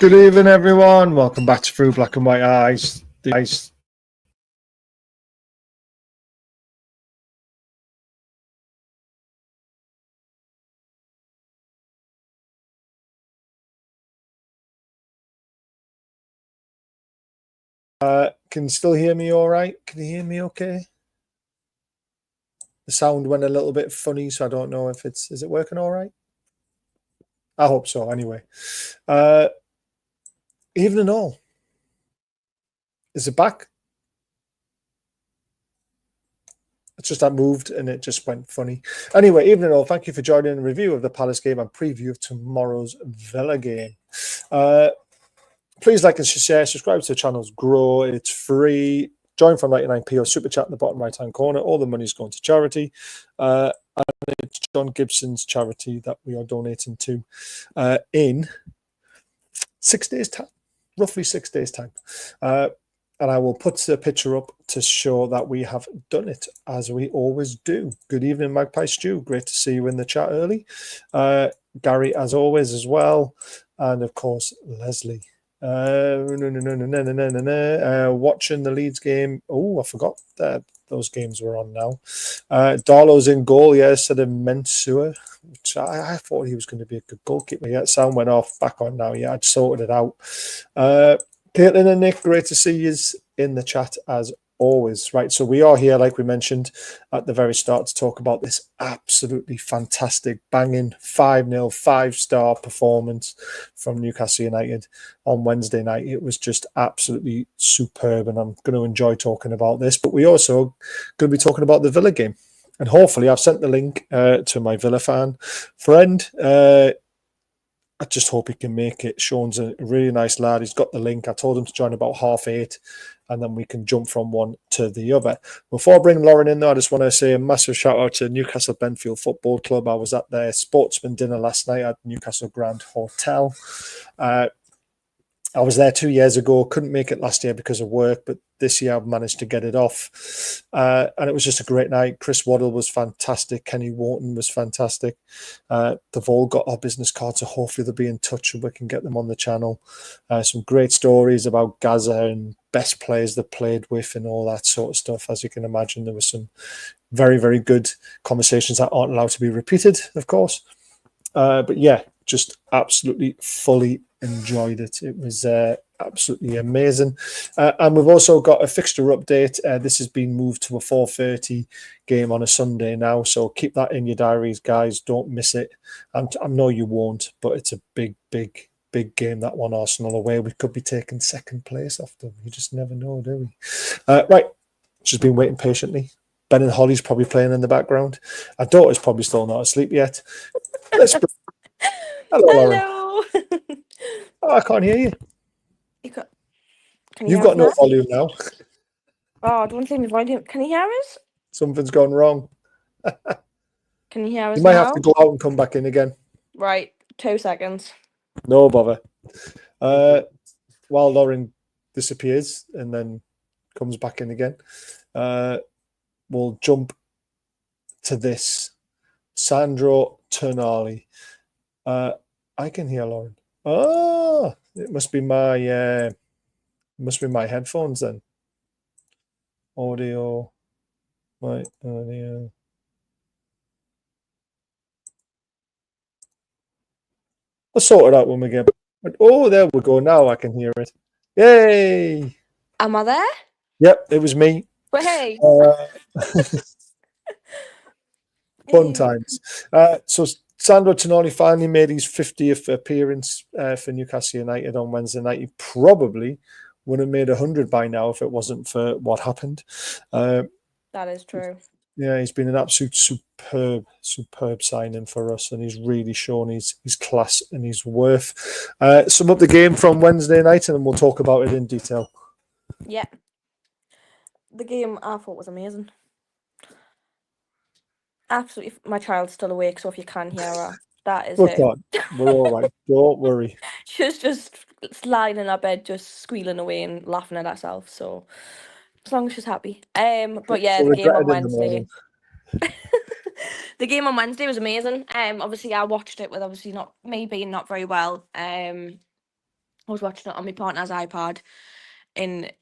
Good evening, everyone. Welcome back to Through Black and White Eyes. Can you still hear me all right? Can you hear me okay? The sound went a little bit funny, so I don't know if is it working all right? I hope so, anyway. Evening all. Is it back? It's just I moved and it just went funny. Anyway, evening all. Thank you for joining the review of the Palace game and preview of tomorrow's Villa game. Please like and share, subscribe to the channels, grow. It's free. Join from 99p or super chat in the bottom right hand corner. All the money's going to charity. And it's John Gibson's charity that we are donating to in 6 days' time, roughly 6 days' time. And I will put the picture up to show that we have done it, as we always do. Good evening, Magpie Stew. Great to see you in the chat early. Gary, as always, as well. And, of course, Leslie. Watching the Leeds game. Oh, I forgot that those games were on now. Darlow's in goal, said of Mensua, which I thought he was going to be a good goalkeeper. Yeah, sound went off, back on now. Yeah, I'd sorted it out. Caitlin and Nick, great to see you in the chat as always. Right, so we are here, like we mentioned at the very start, to talk about this absolutely fantastic, banging 5-0, 5-star performance from Newcastle United on Wednesday night. It was just absolutely superb, and I'm going to enjoy talking about this. But we also going to be talking about the Villa game. And hopefully I've sent the link to my Villa fan friend. I just hope he can make it. Sean's a really nice lad. He's got the link. I told him to join about 8:30, and then we can jump from one to the other. Before I bring Lauren in, though, I just want to say a massive shout out to Newcastle Benfield Football Club. I was at their sportsman dinner last night at Newcastle Grand Hotel. I was there 2 years ago. Couldn't make it last year because of work, but this year I've managed to get it off. And it was just a great night. Chris Waddle was fantastic. Kenny Wharton was fantastic. They've all got our business cards, so hopefully they'll be in touch and we can get them on the channel. Some great stories about Gaza and best players they played with and all that sort of stuff. As you can imagine, there were some very, very good conversations that aren't allowed to be repeated, of course. But yeah, just absolutely fully enjoyed it. It was absolutely amazing. And we've also got a fixture update. This has been moved to a 4:30 game on a Sunday now, so keep that in your diaries, guys. Don't miss it. I know you won't, but it's a big game, that one, Arsenal away. We could be taking second place off them. You just never know, do we? Right, just been waiting patiently. Ben and Holly's probably playing in the background. Our daughter's probably still not asleep yet. Hello, Lauren. Oh, I can't hear you. You've got no volume now. Oh, don't leave me volume. Can you hear us? Something's gone wrong. Can you hear us? You might have to go out and come back in again. Right, 2 seconds. No bother. While Lauren disappears and then comes back in again, we'll jump to this. Sandro Tonali. I can hear Lauren. Oh, it must be my headphones then. Audio. My audio. We'll sort it out when we get back. Oh, there we go. Now I can hear it. Yay! Am I there? Yep, it was me. But hey. Fun times. So Sandro Tonali finally made his 50th appearance for Newcastle United on Wednesday night. He probably would have made 100 by now if it wasn't for what happened. That is true. Yeah, he's been an absolute superb signing for us, and he's really shown his class and his worth. Sum up the game from Wednesday night, and then we'll talk about it in detail. Yeah. The game I thought was amazing. Absolutely. My child's still awake, so if you can hear her, that is it. We're all right. Don't worry. She's just lying in her bed, just squealing away and laughing at herself. So as long as she's happy. But yeah, the game on Wednesday. The game on Wednesday was amazing. Obviously I watched it with not very well. I was watching it on my partner's iPad, and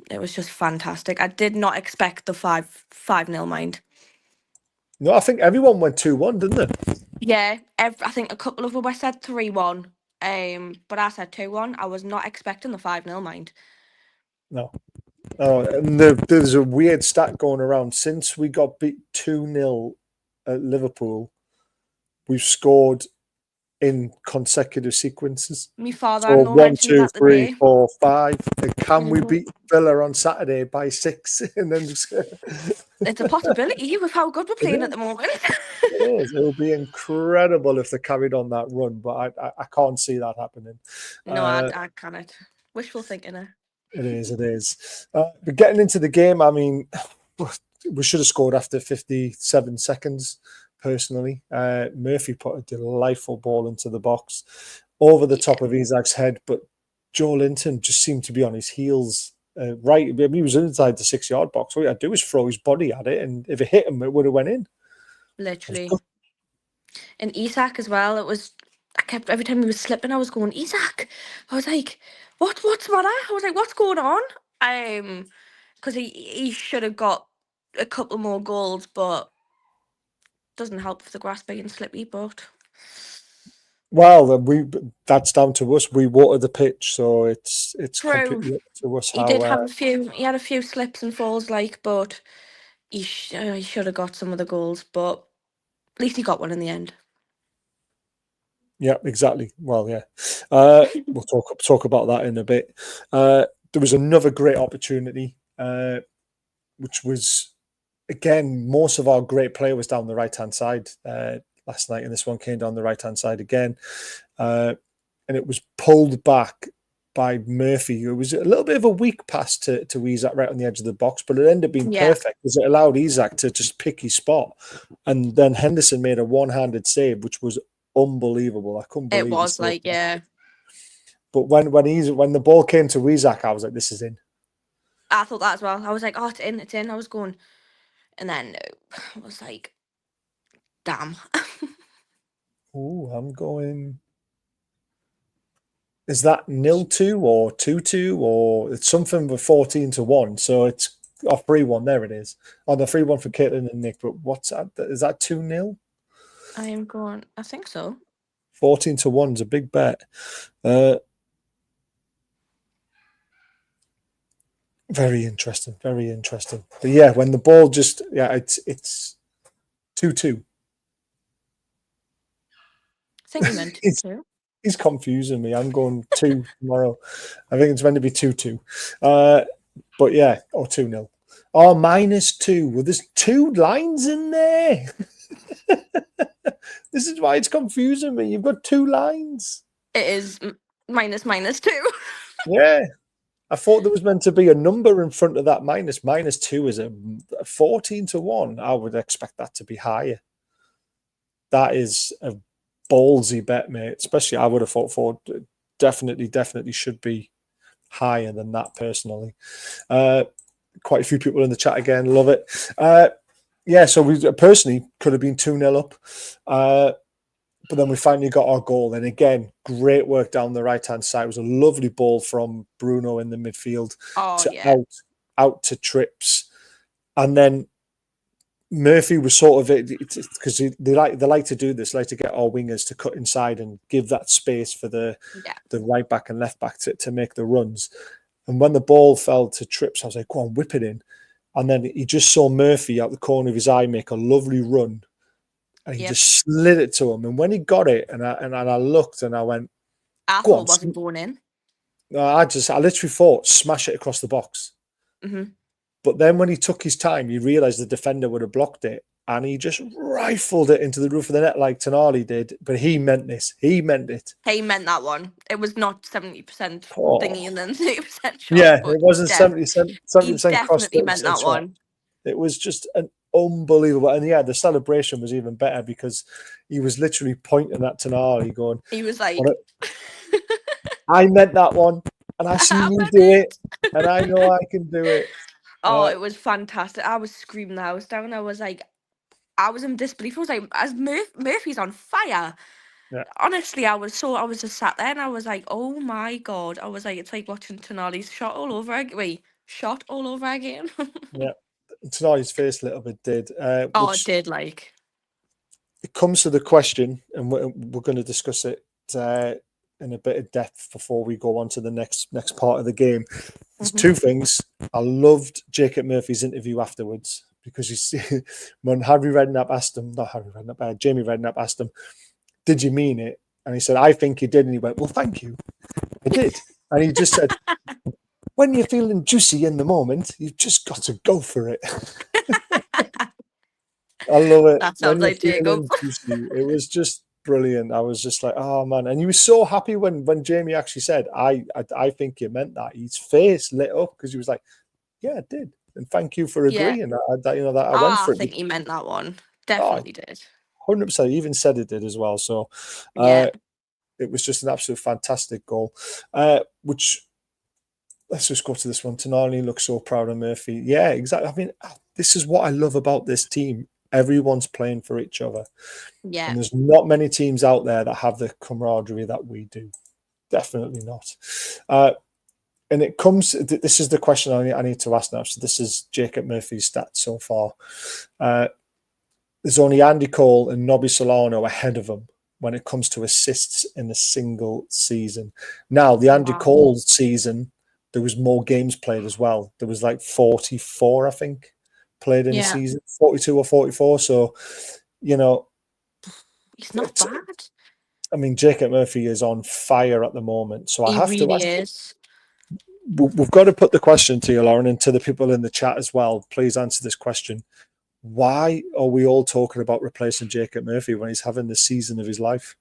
it was just fantastic. I did not expect the 5-0 mind. No, I think everyone went 2-1, didn't they? Yeah, I think a couple of us said 3-1. But I said 2-1. I was not expecting the 5-0 mind. No. Oh, and there's a weird stat going around. Since we got beat 2-0 at Liverpool, we've scored in consecutive sequences. My So father-in-law 1, mentioned 2, that 3, today. 4, 5. And can we Mhm. beat Villa on Saturday by 6? And then It's a possibility with how good we're playing at the moment. It is. It would be incredible if they carried on that run, but I can't see that happening. No, I cannot. Wishful thinking. It is. It is. But getting into the game, I mean, we should have scored after 57 seconds. Personally, Murphy put a delightful ball into the box over the top of Isak's head, but Joe Linton just seemed to be on his heels. Right, I mean, he was inside the 6-yard box. All he had to do was throw his body at it, and if it hit him, it would have went in. Literally. And Isak as well. It was. I kept every time he was slipping, I was going Isak. I was like, what's the matter? I was like, what's going on? Because he should have got a couple more goals, but doesn't help with the grass being slippy. But well, that's down to us. We water the pitch, so it's true. completely up to us He how. did have a few. He had a few slips and falls, but he should have got some of the goals. But at least he got one in the end. Yeah, exactly. Well, yeah, we'll talk about that in a bit. There was another great opportunity, which was again most of our great play was down the right hand side last night, and this one came down the right hand side again, and it was pulled back by Murphy. It was a little bit of a weak pass to Isak right on the edge of the box, but it ended up being perfect because it allowed Isak to just pick his spot, and then Henderson made a one-handed save, which was unbelievable. I couldn't believe it was like, yeah. But when the ball came to Isak, I was like, "This is in." I thought that as well. I was like, "Oh, it's in, it's in." I was going, and then I was like, "Damn." Oh, I'm going. Is that 0-2 or 2-2 or it's something with 14-1? So it's 3-1. There it is. Oh, the 3-1 for Caitlin and Nick. But what's that? Is that 2-0? I am going. I think so. 14-1 is a big bet. Very interesting. Very interesting. But yeah, when the ball just it's 2-2. I think you meant 2-2. He's confusing me. I'm going 2 tomorrow. I think it's meant to be 2-2. But yeah, or 2-0. Oh, -2. Well, there's 2 lines in there. This is why it's confusing me. You've got 2 lines. It is -2. Yeah. I thought there was meant to be a number in front of that minus. -2 is a 14-1. I would expect that to be higher. That is a ballsy bet, mate. Especially, I would have thought for definitely should be higher than that personally. Quite a few people in the chat again, love it. Yeah, so we personally could have been 2-0 up. But then we finally got our goal. And again, great work down the right-hand side. It was a lovely ball from Bruno in the midfield out to Trips. And then Murphy was sort of because they like to do this, like to get our wingers to cut inside and give that space for the right back and left back to make the runs. And when the ball fell to Trips, I was like, go on, whip it in. And then he just saw Murphy out the corner of his eye make a lovely run. And he just slid it to him. And when he got it, and I looked and I went, I thought it wasn't going in. No, I literally thought, smash it across the box. Mm-hmm. But then when he took his time, he realised the defender would have blocked it. And he just rifled it into the roof of the net like Tonali did. But he meant this. He meant it. He meant that one. It was not 70% thingy and then 30% shot. Yeah, it wasn't 70% He definitely meant that shot. one. It was just an unbelievable. And yeah, the celebration was even better because he was literally pointing at Tonali going... He was like... I meant that one. And I see you do it. And I know I can do it. Oh, it was fantastic. I was screaming the house down. I was like, I was in disbelief. I was like, as Murphy's on fire. honestly, I was just sat there and I was like, oh my God. I was like, it's like watching Tonali's shot all over again. Wait, shot all over again. Yeah. Tonali's face a little bit did. Oh, it Which did, like. it comes to the question, and we're going to discuss it in a bit of depth before we go on to the next part of the game. There's two things. I loved Jacob Murphy's interview afterwards because you see when Jamie Redknapp asked him, "Did you mean it?" And he said, "I think you did." And he went, "Well, thank you, I did." And he just said, "When you're feeling juicy in the moment, you've just got to go for it." I love it. That When sounds you're like Jacob. feeling juicy, it was just brilliant. I was just like, oh man. And he was so happy when Jamie actually said, I think you meant that. His face lit up because he was like, yeah, I did. And thank you for Yeah. agreeing that I went for I it. think he meant that one. Oh, Definitely did. 100%. He even said it did as well. So Yeah. it was just an absolute fantastic goal. Which let's just go to this one. Tonali looks so proud of Murphy. Yeah, exactly. I mean, this is what I love about this team. Everyone's playing for each other. Yeah. And there's not many teams out there that have the camaraderie that we do. Definitely not. And it comes, this is the question I need to ask now. So this is Jacob Murphy's stats so far. There's only Andy Cole and Nobby Solano ahead of him when it comes to assists in a single season. Now, the Andy Cole season, there was more games played as well. There was like 44, I think, played in a season, 42 or 44. So, you know, he's not bad. I mean, Jacob Murphy is on fire at the moment. So I have to ask. We've got to put the question to you, Lauren, and to the people in the chat as well. Please answer this question. Why are we all talking about replacing Jacob Murphy when he's having the season of his life?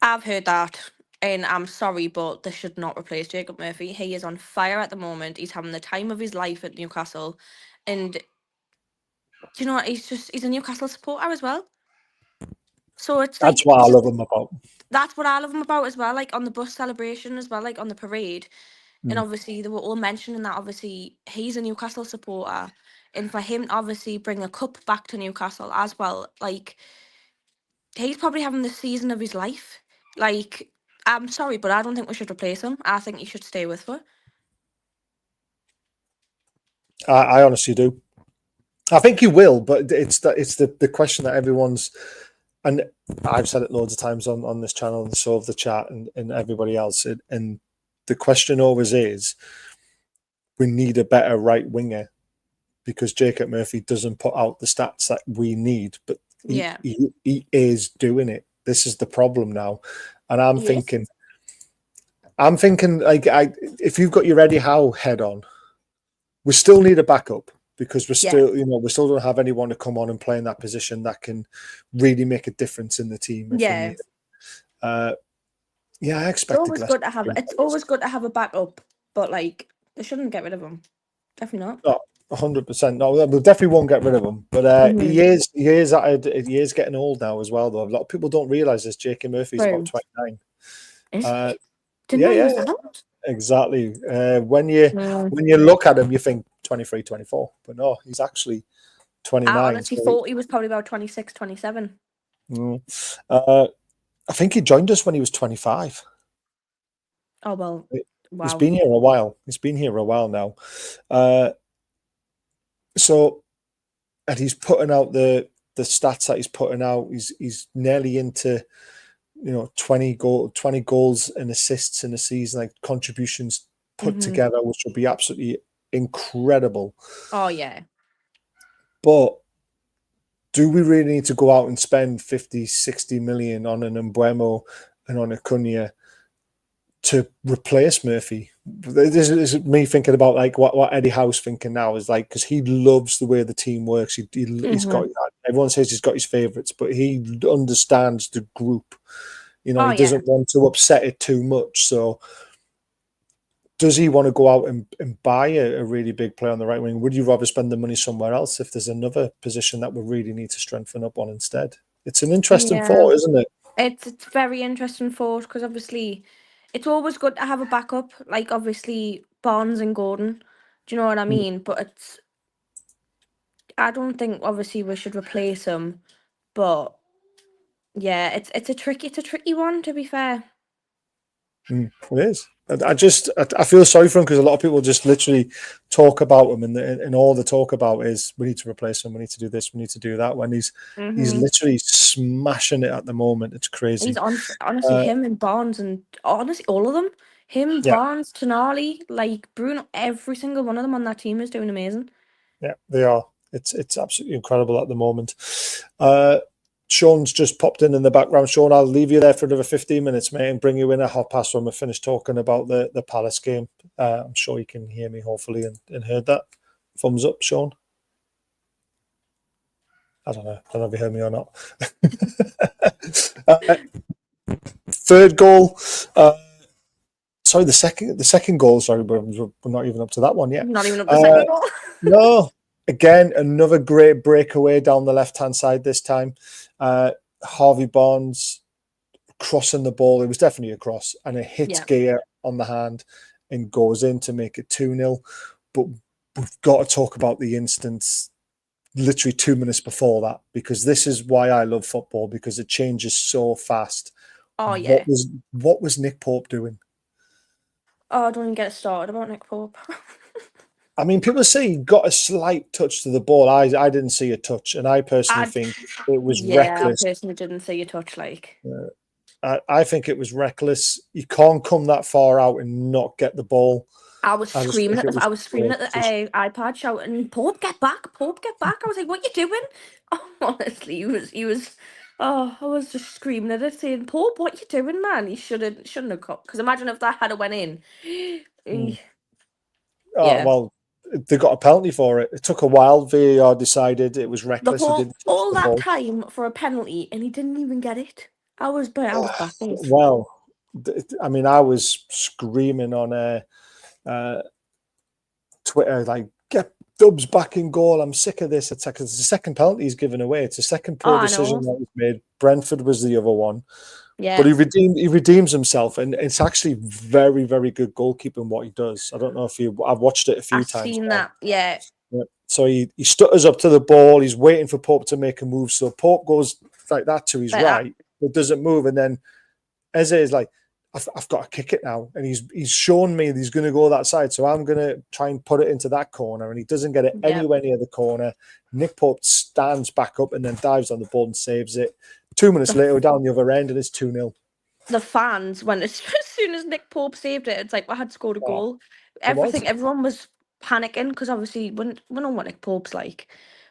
I've heard that, and I'm sorry, but they should not replace Jacob Murphy. He is on fire at the moment. He's having the time of his life at Newcastle, and do you know what? He's a Newcastle supporter as well. So it's that's like, what I love him about. That's what I love him about as well. Like on the bus celebration as well, like on the parade, and obviously they were all mentioning that obviously he's a Newcastle supporter, and for him to obviously bring a cup back to Newcastle as well, like he's probably having the season of his life. Like, I'm sorry, but I don't think we should replace him. I think he should stay with us. I honestly do. I think he will, but it's the question that everyone's, and I've said it loads of times on this channel and so of the chat and everybody else. And the question always is, we need a better right winger because Jacob Murphy doesn't put out the stats that we need, but he is doing it. This is the problem now. And I'm thinking like, if you've got your Eddie Howe head on, we still need a backup because we still don't have anyone to come on and play in that position that can really make a difference in the team. I expect it's always good to have a backup, but like they shouldn't get rid of him. Definitely not. No, 100%. No, we definitely won't get rid of him. But he is getting old now as well. Though a lot of people don't realize this. Jacob Murphy's about 29. Exactly. When you look at him, you think 23, 24, but no, he's actually 29. I honestly thought he was probably about 26, 27. I think he joined us when he was 25. Oh well, wow. He's been here a while. He's been here a while now. So, and he's putting out the stats that he's putting out. He's nearly into 20 goals and assists in a season, like contributions put together, which would be absolutely incredible. Oh yeah. But do we really need to go out and spend 50, 60 million on an Mbeumo and on Acuna to replace Murphy? This is me thinking about like what Eddie Howe's thinking now is like, because he loves the way the team works. He's got, everyone says he's got his favourites, but he understands the group. He doesn't want to upset it too much. So does he want to go out and buy a really big player on the right wing? Would you rather spend the money somewhere else if there's another position that we really need to strengthen up on instead? It's an interesting thought, isn't it? It's very interesting thought because obviously it's always good to have a backup, like obviously Barnes and Gordon. Do you know what I mean? But I don't think obviously we should replace him, but Yeah, it's a tricky one, to be fair. It is. I feel sorry for him because a lot of people just literally talk about him, and all they talk about is we need to replace him, we need to do this, we need to do that. When he's Hmm. literally smashing it at the moment, it's He's crazy. honestly Uh, him and Barnes, and honestly all of them. Him, yeah, Barnes, Tonali, like Bruno, every single one of them on that team is doing amazing. yeah, they are. It's absolutely incredible at the moment. Uh, Sean's just popped in the background. Sean, I'll leave you there for another 15 minutes, mate, and bring you in at 1:30 when we're finished talking about the Palace game. I'm sure you can hear me, hopefully, and heard that. Thumbs up, Sean. I don't know if you heard me or not. uh, third goal. Sorry, the second goal. Sorry, we're not even up to that one yet. Not even up the Uh, second goal. no, again, another great breakaway down the left-hand side this time. Harvey Barnes crossing the ball. It was definitely a cross, and it hits Yeah. Gear on the hand and goes in to make it 2-0. But we've got to talk about the instance literally 2 minutes before that, because this is why I love football, because it changes so fast. Oh What yeah. was Nick Pope doing? Oh, don't even get it started about Nick Pope. I mean, people say he got a slight touch to the ball. I didn't see a touch, and I personally I think it was Yeah, I reckless. personally didn't see a touch like. I think it was reckless. You can't come that far out and not get the ball. I was I just screaming think at it the I was was screaming poor at the decision. iPad shouting, Pope, get back, Pope, get back. I was like, what you doing? Oh, honestly, he was oh, I was just screaming at it saying, Pope, what you doing, man? He shouldn't have got, because imagine if that had went in. Mm. Eh, Oh, yeah. well, they got a penalty for it. It took a while. VAR decided it was The reckless. He whole didn't touch all the that ball. time for a penalty and he didn't even get it. I was baffled. Well, I mean, I was screaming on uh, Twitter, like, get Dubs back in goal. I'm sick of this attack. It's the second penalty he's given away. It's the second Oh, poor I decision know. that was made. Brentford was the other one. But Yeah. he redeems himself, and it's actually very, very good goalkeeping what he does. I don't know if I've watched it a few I've times seen now. that. Yeah. Yeah. So he stutters up to the ball. He's waiting for Pope to make a move. So Pope goes like that to his Like that. right, but doesn't move. And then Eze is like, I've got to kick it now. And he's shown me that he's going to go that side. So I'm going to try and put it into that corner. And he doesn't get it Yeah. anywhere near the corner. Nick Pope stands back up and then dives on the ball and saves it. 2 minutes The later, we're down the other end and it's 2-0. the fans when as soon as Nick Pope saved it, it's like we had scored a Oh, goal. it was. Everyone was panicking because obviously we know what Nick Pope's like.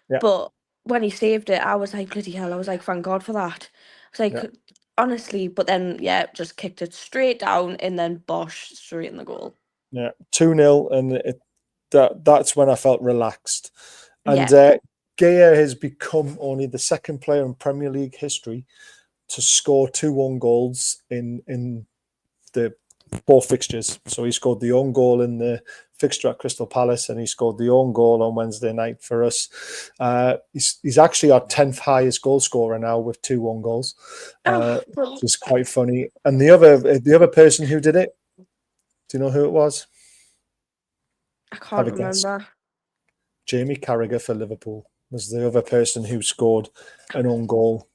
Yeah. But when he saved it, I was like, bloody hell, I was like, thank God for that. I was Yeah. like, honestly, but then yeah, just kicked it straight down and then Bosch straight in the goal. Yeah. 2-0. And that's when I felt relaxed. And Yeah. Gea has become only the second player in Premier League history to score 2 goals in the both fixtures. So he scored the own goal in the fixture at Crystal Palace, and he scored the own goal on Wednesday night for us. He's actually our 10th highest goal scorer now with 2 goals, Oh, which is quite funny. And the other person who did it, do you know who it was? I Have can't a guess. remember. Jamie Carragher for Liverpool was the other person who scored an own goal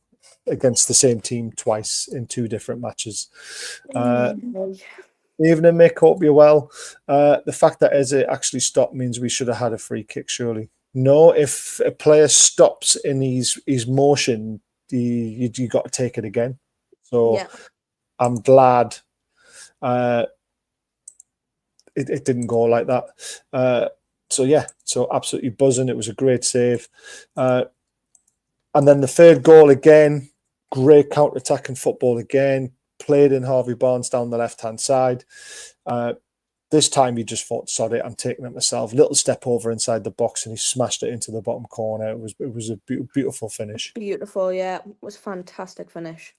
against the same team twice in 2 different matches. Evening, Mick. Hope you're well. The fact that Eze actually stopped means we should have had a free kick, surely. No, if a player stops in his motion, you got to take it again. So Yeah. I'm glad it didn't go like that. So absolutely buzzing. It was a great save. And then the third goal again, great counter-attacking football again, played in Harvey Barnes down the left-hand side. This time he just thought, sod it, I'm taking it myself. Little step over inside the box and he smashed it into the bottom corner. It was a beautiful finish. Beautiful, yeah. It was fantastic finish.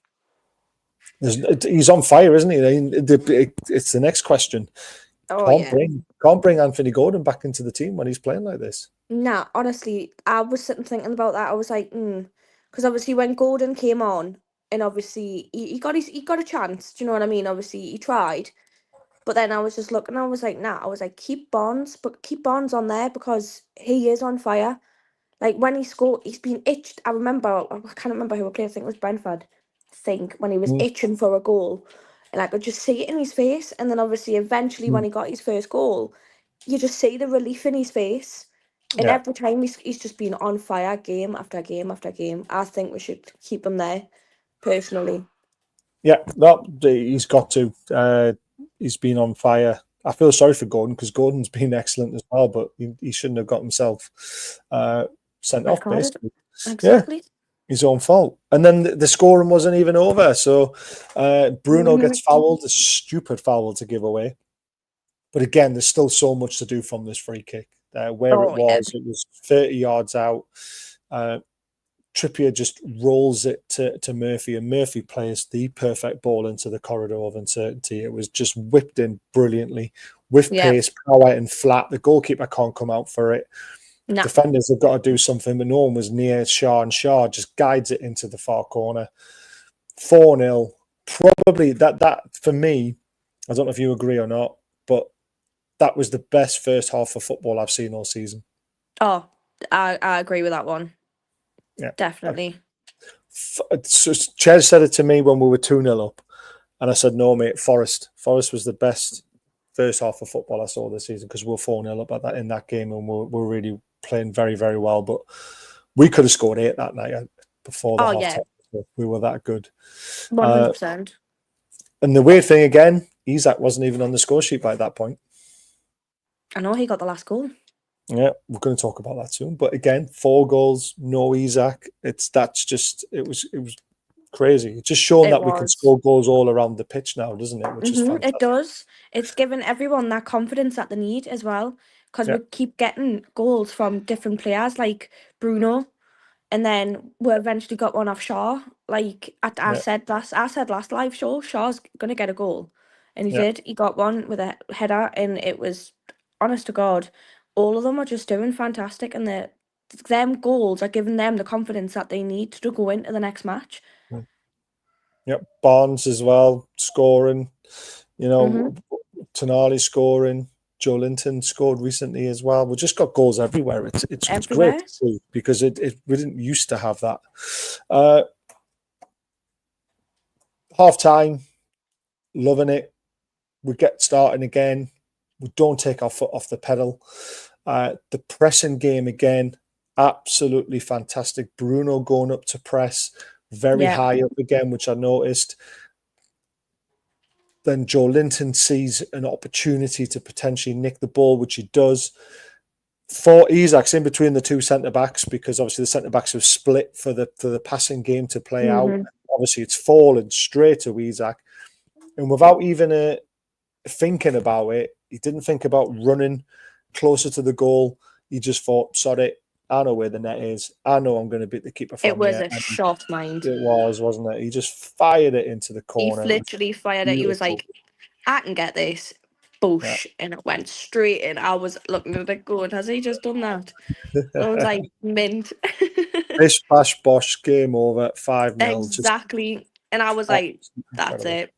He's on fire, isn't he? It's the next question. Oh Can't yeah. bring Anthony Gordon back into the team when he's playing like this. Nah, honestly, I was sitting thinking about that. I was like, because obviously when Gordon came on, and obviously he got a chance. Do you know what I mean? Obviously he tried, but then I was just looking. I was like, nah. I was like, keep Bonds on there because he is on fire. Like when he scored, he's been itched. I remember. I can't remember who we played. I think it was Brentford. think when he was itching for a goal, and I could just see it in his face. And then obviously, eventually, when he got his first goal, you just see the relief in his face. And every time he's just been on fire, game after game after game. I think we should keep him there, personally. Yeah, no, he's got to. He's been on fire. I feel sorry for Gordon because Gordon's been excellent as well, but he shouldn't have got himself sent off, basically. Exactly. Yeah, his own fault. And then the scoring wasn't even over. So Bruno gets fouled, a stupid foul to give away. But again, there's still so much to do from this free kick. It was 30 yards out. Trippier just rolls it to Murphy, and Murphy plays the perfect ball into the corridor of uncertainty. It was just whipped in brilliantly with pace, power, and flat. The goalkeeper can't come out for it. No. Defenders have got to do something, but no one was near Shaw, and Shaw just guides it into the far corner. 4-0. Probably that for me, I don't know if you agree or not, but that was the best first half of football I've seen all season. Oh, I agree with that one. Yeah, definitely. So Ches said it to me when we were 2-0 up, and I said, "No, mate, Forest was the best first half of football I saw this season because we were 4-0 up in that game, and we're really playing very, very well. But we could have scored 8 that night before the half time. We were that good. 100%. And the weird thing again, Isak wasn't even on the score sheet by that point. I know he got the last goal. Yeah, we're going to talk about that soon. But again, 4 goals, no Isak. It was crazy. It's just shown that we can score goals all around the pitch now, doesn't it? Which is fantastic. It does. It's given everyone that confidence that they need as well, because we keep getting goals from different players like Bruno, and then we eventually got one off Shaw. Like I said last live show, Shaw's gonna get a goal, and he did. He got one with a header, and it was, honest to God, all of them are just doing fantastic, and them goals are giving them the confidence that they need to go into the next match. Yep, Barnes as well scoring. You know, Tonali scoring. Joe Linton scored recently as well. We just got goals everywhere. It's great to see because we didn't used to have that. Half time, loving it. We get starting again. We don't take our foot off the pedal. The pressing game again, absolutely fantastic. Bruno going up to press very high up again, which I noticed. Then Joe Linton sees an opportunity to potentially nick the ball, which he does. 4 Isak's in between the 2 centre-backs because obviously the centre-backs have split for the passing game to play out. Obviously, it's fallen straight to Isak. And without even thinking about it, he didn't think about running closer to the goal. He just thought, sod it, I know where the net is. I know I'm going to beat the keeper from here. It was a shot mind. It was, wasn't it? He just fired it into the corner. He literally fired it. He was like, I can get this. Boosh. And it went straight in. I was looking at it going, has he just done that? I was like, mint. Bish, bash, bosh, game over, 5-0. Exactly. And I was like, that's it.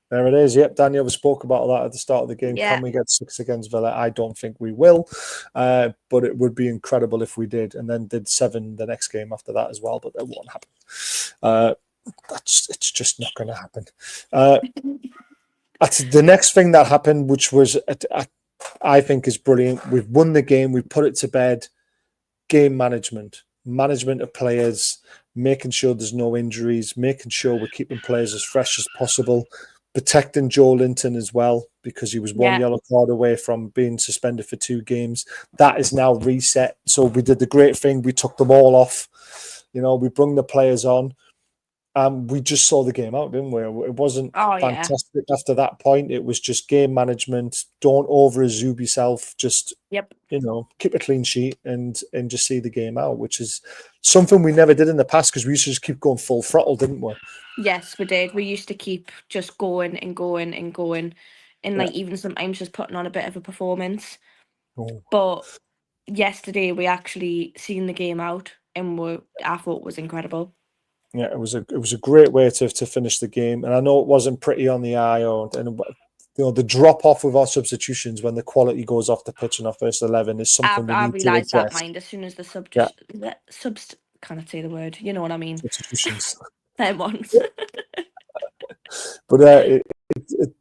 There it is. Yep, Daniel, we spoke about that at the start of the game. Can we get 6 against Villa? I don't think we will, but it would be incredible if we did. And then did 7 the next game after that as well, but that won't happen. It's just not going to happen. The next thing that happened, which was I think is brilliant. We've won the game. We put it to bed. Game management of players, making sure there's no injuries, making sure we're keeping players as fresh as possible. Protecting Joe Linton as well because he was 1 yellow card away from being suspended for 2 games. That is now reset. So we did the great thing. We took them all off. You know, we brought the players on. We just saw the game out, didn't we? It wasn't fantastic after that point. It was just game management. Don't over-azube yourself. Just, keep a clean sheet and just see the game out, which is something we never did in the past because we used to just keep going full throttle, didn't we? Yes, we did. We used to keep just going and going and going. And like even sometimes just putting on a bit of a performance. But yesterday we actually seen the game out and I thought it was incredible. Yeah, it was a great way to finish the game, and I know it wasn't pretty on the eye, the drop off with our substitutions when the quality goes off the pitch in our first 11 is something I realised that mind as soon as the cannot say the word. You know what I mean? Substitutions. Them ones. But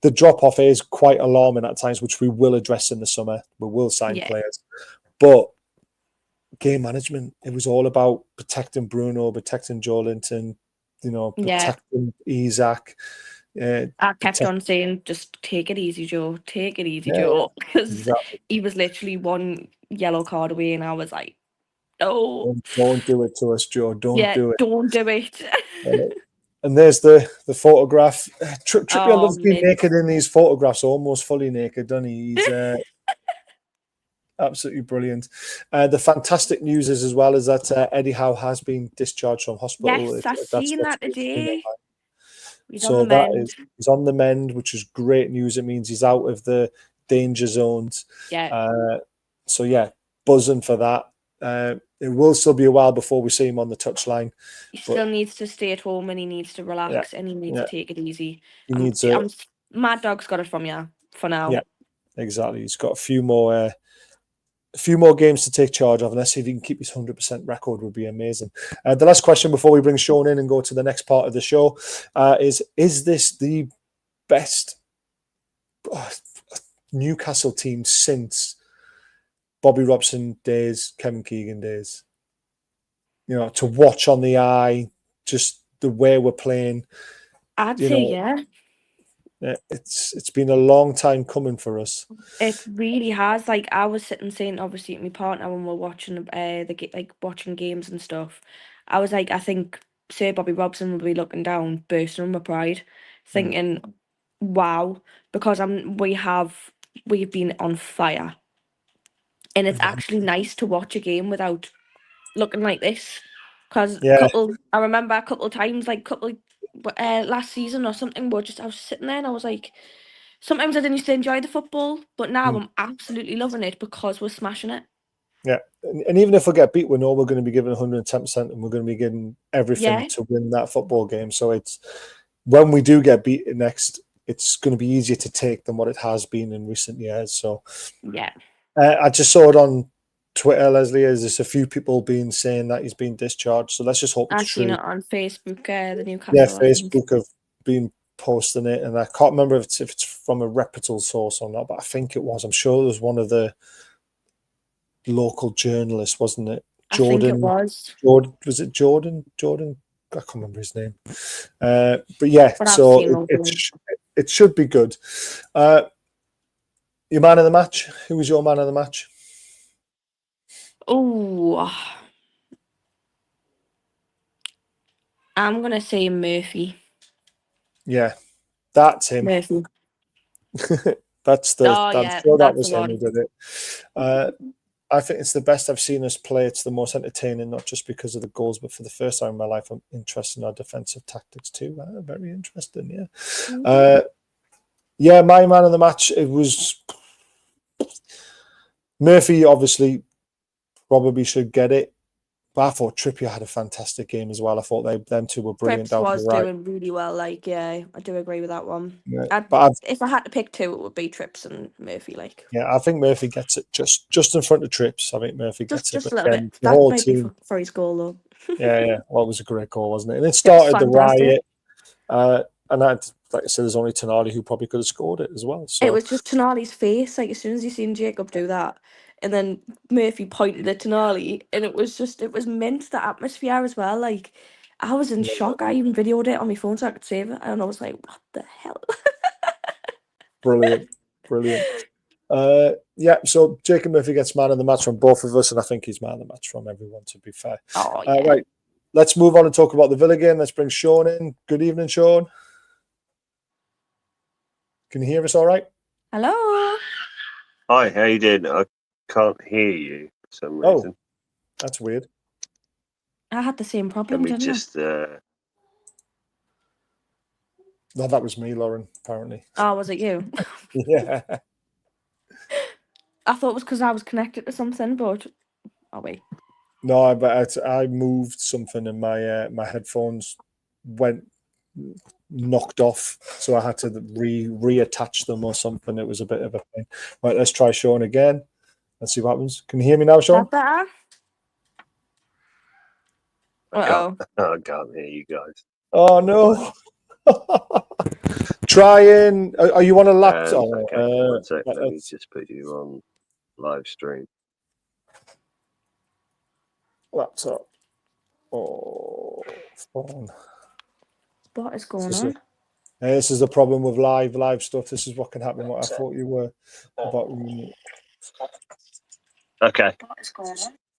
the drop-off is quite alarming at times, which we will address in the summer. We will sign players. But game management, it was all about protecting Bruno, protecting Joelinton, protecting Isak. I kept on saying, just take it easy, Joe. Take it easy, Joe. Because he was literally one yellow card away, and I was like, no. Don't do it to us, Joe. Don't do it. Don't do it. And there's the photograph. Trippier loves being naked in these photographs, almost fully naked, doesn't he? He's absolutely brilliant. The fantastic news is as well is that Eddie Howe has been discharged from hospital. Yes, I've seen that today. He's on the mend, which is great news. It means he's out of the danger zones. Yeah. So yeah, buzzing for that. It will still be a while before we see him on the touchline. He still needs to stay at home, and he needs to relax, and he needs to take it easy. Mad Dog's got it from you for now. Yeah, exactly. He's got a few more games to take charge of, and let's see if he can keep his 100% record. Would be amazing. The last question before we bring Sean in and go to the next part of the show is this the best Newcastle team since Bobby Robson days, Kevin Keegan days? To watch on the eye, just the way we're playing. I'd say yeah. It's been a long time coming for us. It really has. Like, I was sitting saying, obviously, to my partner when we're watching watching games and stuff, I was like, I think Sir Bobby Robson will be looking down, bursting with pride, thinking, wow, because we've been on fire. And it's actually nice to watch a game without looking like this. Because I remember a couple of times, last season or something, I was sitting there and I was like, sometimes I didn't used to enjoy the football, but now I'm absolutely loving it because we're smashing it. Yeah, and even if we get beat, we know we're going to be giving 110% and we're going to be giving everything to win that football game. So it's when we do get beat next, it's going to be easier to take than what it has been in recent years. So yeah, I just saw it on Twitter, Leslie. There's a few people saying that he's been discharged. So let's just hope it's true. I've seen it on Facebook. The Newcastle. Yeah, Facebook have been posting it, and I can't remember if it's from a reputable source or not, but I think it was. I'm sure it was one of the local journalists, wasn't it? Jordan. I think it was. Was it Jordan? I can't remember his name. But yeah, so it should be good. Your man of the match? Who was your man of the match? Oh, I'm gonna say Murphy. Yeah, that's him. Murphy. That's the. I'm sure that was him who did it. I think it's the best I've seen us play. It's the most entertaining, not just because of the goals, but for the first time in my life, I'm interested in our defensive tactics too. Very interesting, yeah. My man of the match, it was Murphy. Obviously, probably should get it, but I thought Trippier had a fantastic game as well. I thought them two were brilliant. Trips was doing really well. I do agree with that one. Yeah, if I had to pick two, it would be Trips and Murphy. I think Murphy gets it just in front of Trips. I think Murphy gets just it. a little bit. The whole team for his goal though. yeah. Well, it was a great goal, wasn't it? And it started the riot. And like I said, there's only Tonali who probably could have scored it as well. So it was just Tonali's face. Like, as soon as you seen Jacob do that, and then Murphy pointed at Tonali, and it was mint, the atmosphere as well. Like, I was in shock. I even videoed it on my phone so I could save it, and I was like, what the hell? Brilliant. So Jacob Murphy gets man of the match from both of us, and I think he's man of the match from everyone, to be fair. Oh, yeah. Right, let's move on and talk about the Villa game. Let's bring Sean in. Good evening, Sean. Can you hear us all right? Hello. Hi, how you doing? I can't hear you for some reason. Oh, that's weird. I had the same problem, Let me just... No, that was me, Lauren, apparently. Oh, was it you? Yeah. I thought it was because I was connected to something, but... Oh, wait. No, but I moved something and my headphones went knocked off, so I had to reattach them or something. It was a bit of a pain. Right, let's try Sean again. Let's see what happens. Can you hear me now, Sean? Is that better? I can't hear you guys. Oh no! Try and are you on a laptop? Okay, 1 sec. Let me just put you on live stream. Laptop or phone. What is going on? This is the problem with live stuff. This is what can happen. What I thought you were about. Okay.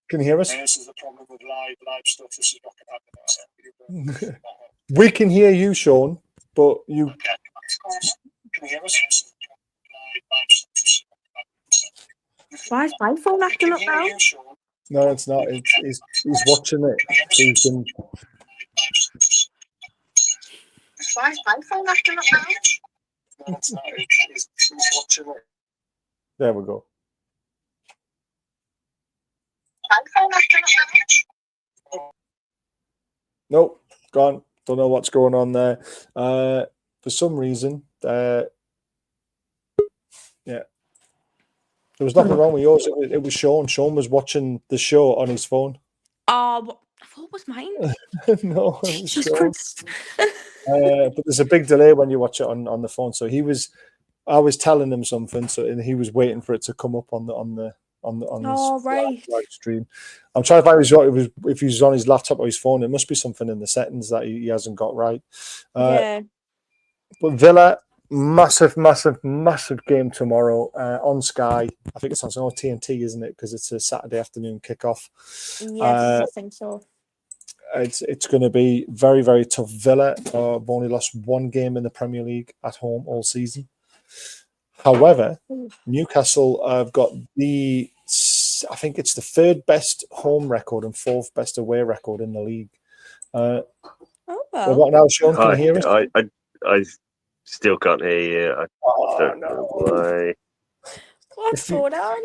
Can you hear us? This is the problem with live stuff. This is what can happen. We can hear you, Sean, but you. Can you hear us? Why is my phone acting up now? No, it's not. He's watching it. So you can. Why is my phone acting up now? No, it's not. He's watching it. There we go. Nope, gone. Don't know what's going on there. For some reason, yeah, there was nothing wrong with yours. It was Sean. Sean was watching the show on his phone. Oh, what was mine? No, it was Sean. But there's a big delay when you watch it on the phone. So I was telling him something, and he was waiting for it to come up on the live stream. I'm trying to find if he's on his laptop or his phone. It must be something in the settings that he hasn't got right. Yeah. But Villa, massive game tomorrow on Sky. I think it's on TNT, isn't it? Because it's a Saturday afternoon kickoff. Yes, I think so. It's going to be very, very tough. Villa have only lost one game in the Premier League at home all season. However, Newcastle have got I think it's the third best home record and fourth best away record in the league. Well. What now, Sean? Can you hear us? I still can't hear you. I don't know why. What's going on?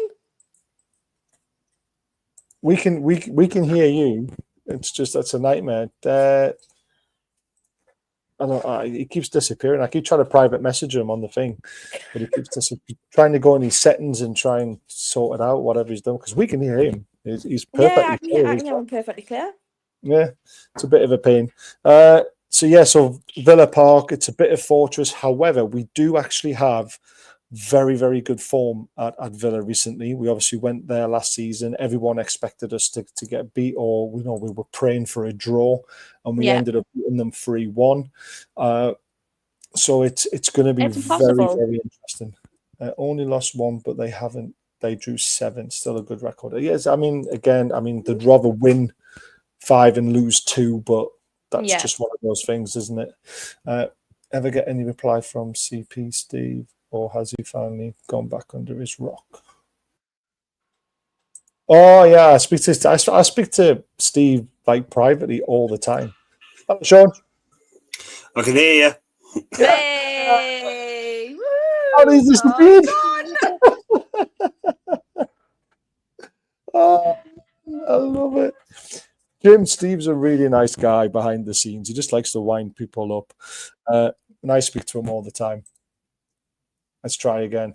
We can hear you. It's just that's a nightmare. He keeps disappearing. I keep trying to private message him on the thing, but he keeps trying to go in his settings and try and sort it out, whatever he's done, because we can hear him. He's perfectly clear. I can hear him perfectly clear. Yeah, it's a bit of a pain. So Villa Park, it's a bit of fortress. However, we do actually have very, very good form at Villa recently. We obviously went there last season. Everyone expected us to get beat, or we were praying for a draw, and we ended up beating them 3-1. So it's going to be very, very interesting. Only lost one, but they haven't. They drew 7. Still a good record. Yes, they'd rather win 5 and lose 2, but that's just one of those things, isn't it? Ever get any reply from CP Steve? Or has he finally gone back under his rock? Oh yeah, I speak to Steve like privately all the time. Sean, I can hear you. Hey! How is this disappeared? Oh, I love it. Steve's a really nice guy behind the scenes. He just likes to wind people up, and I speak to him all the time. Let's try again.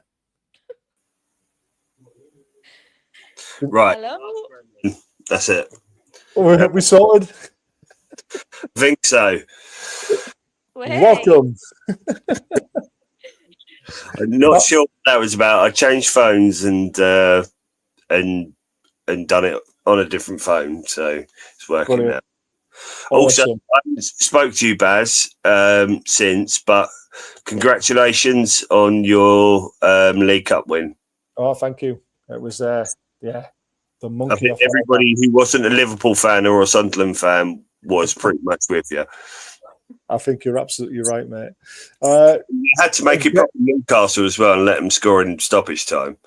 Right. Hello? That's it. We sorted? I think so. Hey. Welcome. I'm not sure what that was about. I changed phones and done it on a different phone, so it's working now. Also, Awesome. I haven't spoke to you, Baz, since, but congratulations on your League Cup win. Oh, thank you. It was, the monkey. I think everybody who wasn't a Liverpool fan or a Sunderland fan was pretty much with you. I think you're absolutely right, mate. You had to make it proper Newcastle as well and let them score in stoppage time.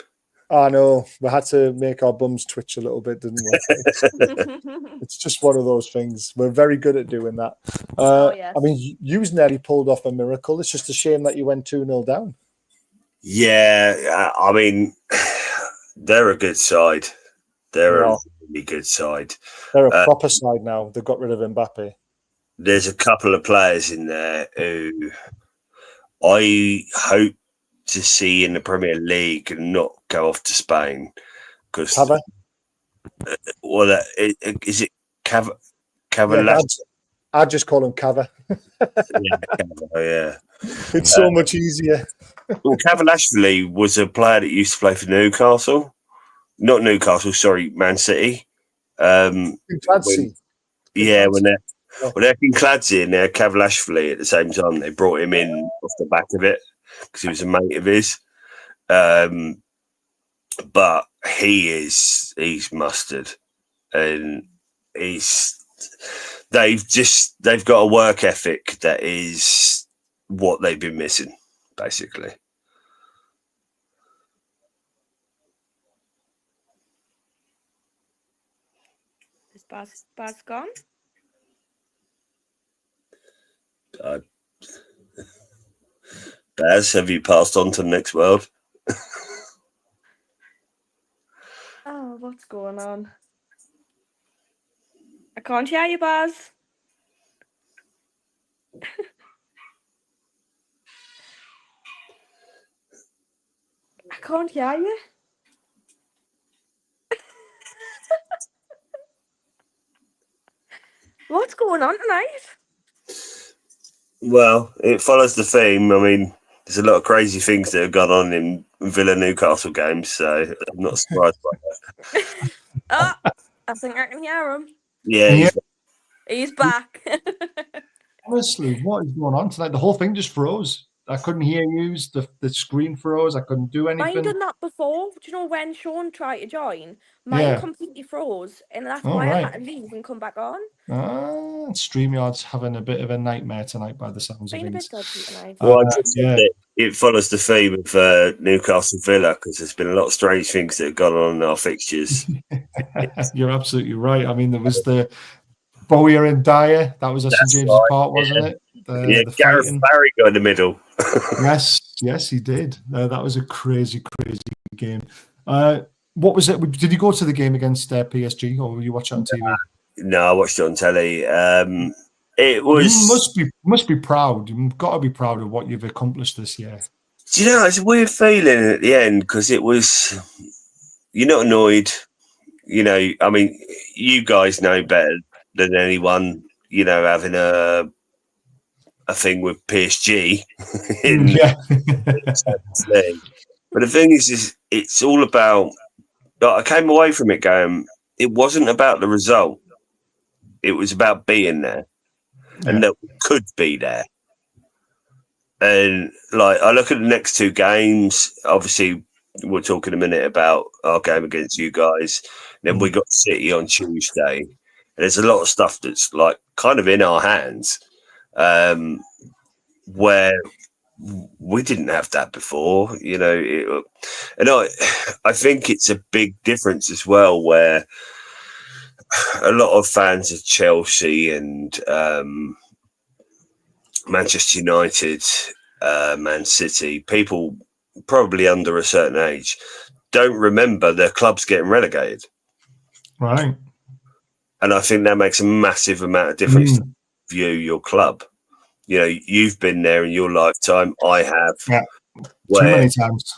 I know. We had to make our bums twitch a little bit, didn't we? It's just one of those things. We're very good at doing that. Yes. I mean, you nearly pulled off a miracle. It's just a shame that you went 2-0 down. Yeah, I mean, they're a good side. They're a really good side. They're a proper side now. They've got rid of Mbappe. There's a couple of players in there who I hope to see in the Premier League and not go off to Spain. Because, is it Cavalas? I just call him Cava. Yeah. It's so much easier. Well, Cavallashvili was a player that used to play for Newcastle. Not Newcastle, sorry, Man City. Clancy. When they're in Clancy and they're Cavallashvili at the same time, they brought him in off the back of it because he was a mate of his. But he's mustard, and they've got a work ethic that is what they've been missing, basically. Is Baz gone? Baz, have you passed on to the next world? Oh, what's going on? I can't hear you, Baz. I can't hear you. What's going on tonight? Well, it follows the theme. I mean, there's a lot of crazy things that have gone on in Villa Newcastle games, so I'm not surprised by that. Oh, I think I can hear him. Yeah, He's back. Honestly, what is going on tonight? The whole thing just froze. I couldn't hear you. The screen froze. I couldn't do anything. Mine done that before. Do you know when Sean tried to join? Mine completely froze, and that's why I had to leave and come back on. StreamYard's having a bit of a nightmare tonight by the sounds of Been a things. bit dodgy tonight. Well, I just said that it follows the theme of Newcastle Villa because there's been a lot of strange things that have gone on in our fixtures. You're absolutely right. I mean, there was the Bowyer and Dyer. That was at St James's Park, wasn't it? The Gareth Barry got in the middle. yes, he did. That was a crazy game. What was it? Did you go to the game against PSG, or were you watching it on TV? No, I watched it on telly. It was. You must be proud. You've got to be proud of what you've accomplished this year. Do you know, it's a weird feeling at the end because it was. You're not annoyed. You know, I mean, you guys know better than anyone. You know, having a thing with PSG. But the thing is it's all about. I came away from it going. It wasn't about the result. It was about being there, and that we could be there. And like, I look at the next two games. Obviously, we'll talk in a minute about our game against you guys. Then we got City on Tuesday. And there's a lot of stuff that's like kind of in our hands, where we didn't have that before. You know, and I think it's a big difference as well, where a lot of fans of Chelsea and Manchester United, Man City, people probably under a certain age, don't remember their clubs getting relegated. Right. And I think that makes a massive amount of difference to view your club. You know, you've been there in your lifetime. I have. Yeah. Too many times.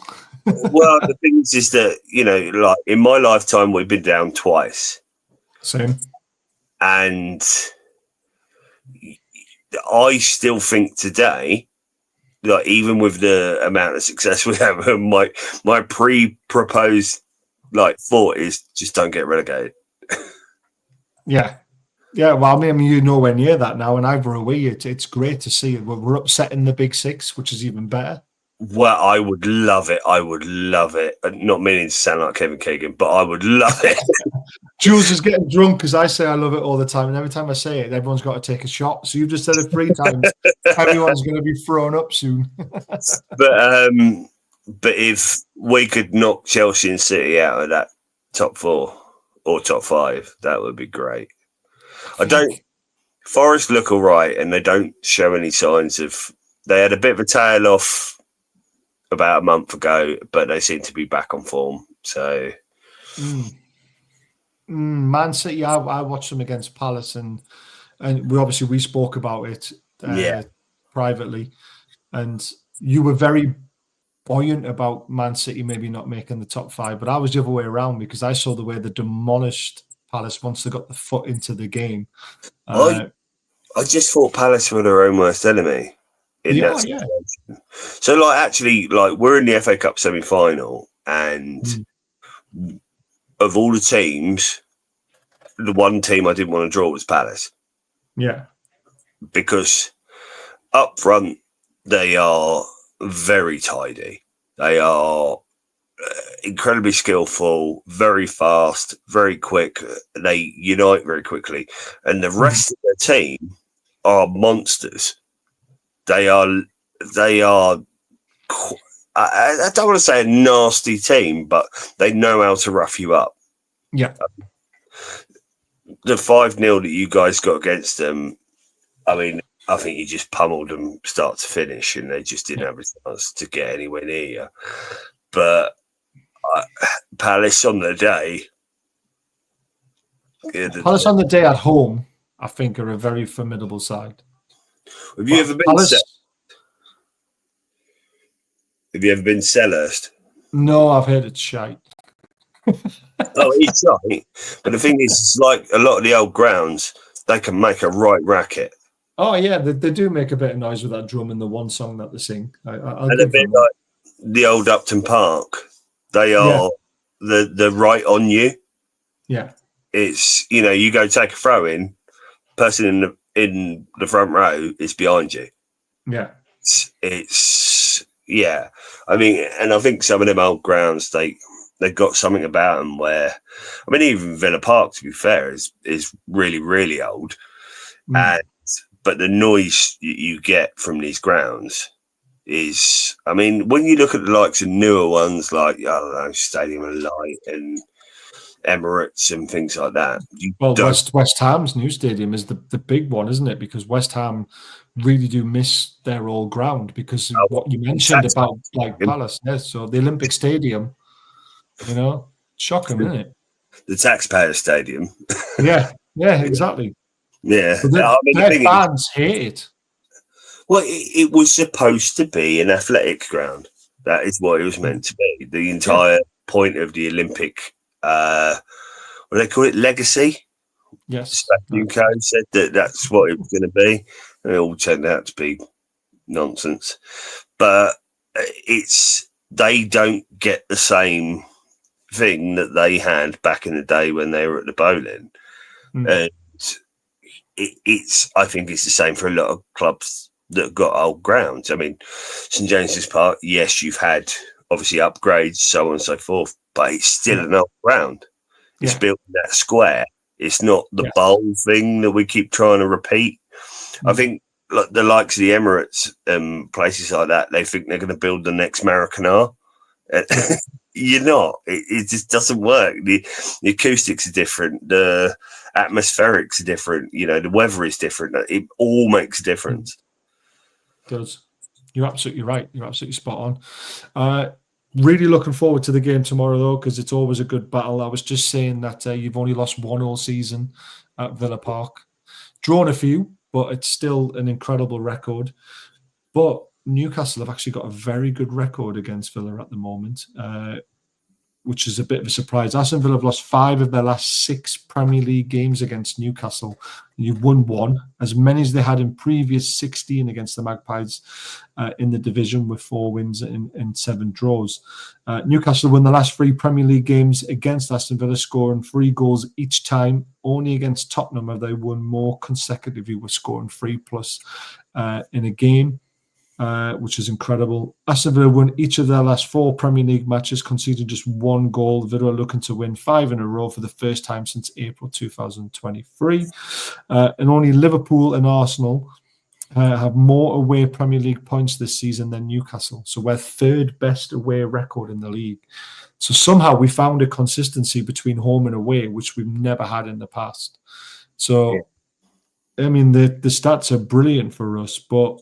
Well, the thing is that, you know, like in my lifetime, we've been down twice. Same. And I still think today, like even with the amount of success we have, my pre-proposed like thought is just don't get relegated. Yeah. Well, I mean, you're nowhere near that now, and either way, it's great to see it. We're upsetting the big six, which is even better. Well, I would love it. Not meaning to sound like Kevin Keegan, but I would love it. Jules is getting drunk because I say I love it all the time, and every time I say it, everyone's got to take a shot. So you've just said it 3 times. Everyone's going to be thrown up soon. But if we could knock Chelsea and City out of that top 4 or top 5, that would be great. Forest look all right, and they don't show any signs of. They had a bit of a tail off about a month ago, but they seem to be back on form. So, Man City, I watched them against Palace, and we spoke about it privately, and you were very buoyant about Man City maybe not making the top 5, but I was the other way around because I saw the way they demolished Palace once they got the foot into the game. I I just thought Palace were their own worst enemy in that situation. So, like, actually, like, we're in the FA Cup semi-final, and of all the teams, the one team I didn't want to draw was Palace. Yeah. Because up front, they are very tidy. They are incredibly skillful, very fast, very quick. They unite very quickly. And the rest of their team are monsters. They are I don't want to say a nasty team, but they know how to rough you up. Yeah. The 5-0 that you guys got against them, I mean, I think you just pummeled them start to finish, and they just didn't have a chance to get anywhere near you. But Palace on the day... Palace on the day at home, I think, are a very formidable side. Have you ever been Selhurst? No, I've heard it's shite. Oh, it's right. But the thing is, it's like a lot of the old grounds, they can make a right racket. Oh, yeah, they do make a bit of noise with that drum in the one song that they sing. And a bit like the old Upton Park. They are they're right on you. Yeah. It's, you go take a throw in, person in the front row is behind you. Yeah. It's I mean, and I think some of them old grounds, they've got something about them where, I mean, even Villa Park, to be fair, is really, really old. But the noise you get from these grounds is, I mean, when you look at the likes of newer ones like, I don't know, Stadium of Light and Emirates and things like that. West Ham's new stadium is the big one, isn't it? Because West Ham really do miss their old ground because of what you mentioned about like Palace. Yes, so the Olympic Stadium, shocking, isn't it? The taxpayer stadium. Yeah, exactly. Yeah, their fans hate it. Well, it was supposed to be an athletic ground. That is what it was meant to be. The entire point of the Olympic, what do they call it, legacy? Yes. Newcastle said that's what it was going to be. And it all turned out to be nonsense. But they don't get the same thing that they had back in the day when they were at the bowling. And I think it's the same for a lot of clubs that got old grounds. I mean, St James's Park, yes, you've had obviously upgrades, so on and so forth, but it's still an old ground. It's built in that square. It's not the bowl thing that we keep trying to repeat. I think the likes of the Emirates and places like that, they think they're going to build the next Maracana. You're not. It just doesn't work. The acoustics are different. The atmospherics are different. The weather is different. It all makes a difference. It does. You're absolutely right. You're absolutely spot on. Really looking forward to the game tomorrow, though, because it's always a good battle. I was just saying that you've only lost one all season at Villa Park. Drawn a few, but it's still an incredible record. But Newcastle have actually got a very good record against Villa at the moment, which is a bit of a surprise. Aston Villa have lost 5 of their last 6 Premier League games against Newcastle. You've won 1, as many as they had in previous 16 against the Magpies in the division, with 4 wins and 7 draws. Newcastle won the last 3 Premier League games against Aston Villa, scoring 3 goals each time. Only against Tottenham have they won more consecutively, with scoring 3+ in a game. Which is incredible. Aston Villa won each of their last 4 Premier League matches, conceding just 1 goal. Villa are looking to win 5 in a row for the first time since April 2023. And only Liverpool and Arsenal have more away Premier League points this season than Newcastle. So we're 3rd best away record in the league. So somehow we found a consistency between home and away, which we've never had in the past. So, I mean, the stats are brilliant for us, but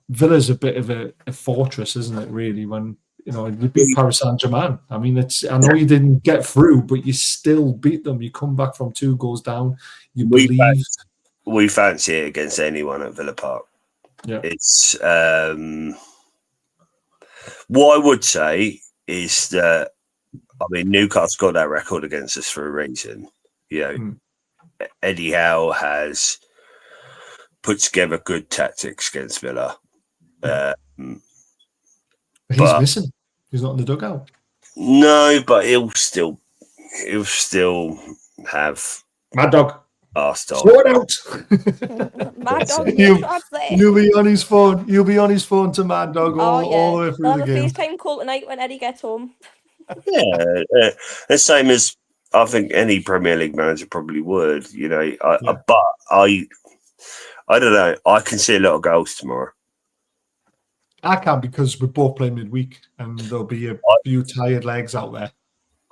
Villa's a bit of a fortress, isn't it, really, when, you beat Paris Saint-Germain. I mean, I know you didn't get through, but you still beat them. You come back from 2 goals down. You believe. We fancy it against anyone at Villa Park. Yeah. It's, what I would say is that, I mean, Newcastle got that record against us for a reason. Eddie Howe has put together good tactics against Villa. He's missing. He's not in the dugout. No, but he'll still have Mad Dog. arsed on. Sort out. Mad Dog, You'll be on his phone. You'll be on his phone to Mad Dog all the way through the game. FaceTime call tonight when Eddie gets home. Yeah, the same as I think any Premier League manager probably would. You know, but I don't know. I can see a lot of goals tomorrow. I can, because we're both playing midweek, and there'll be a few tired legs out there.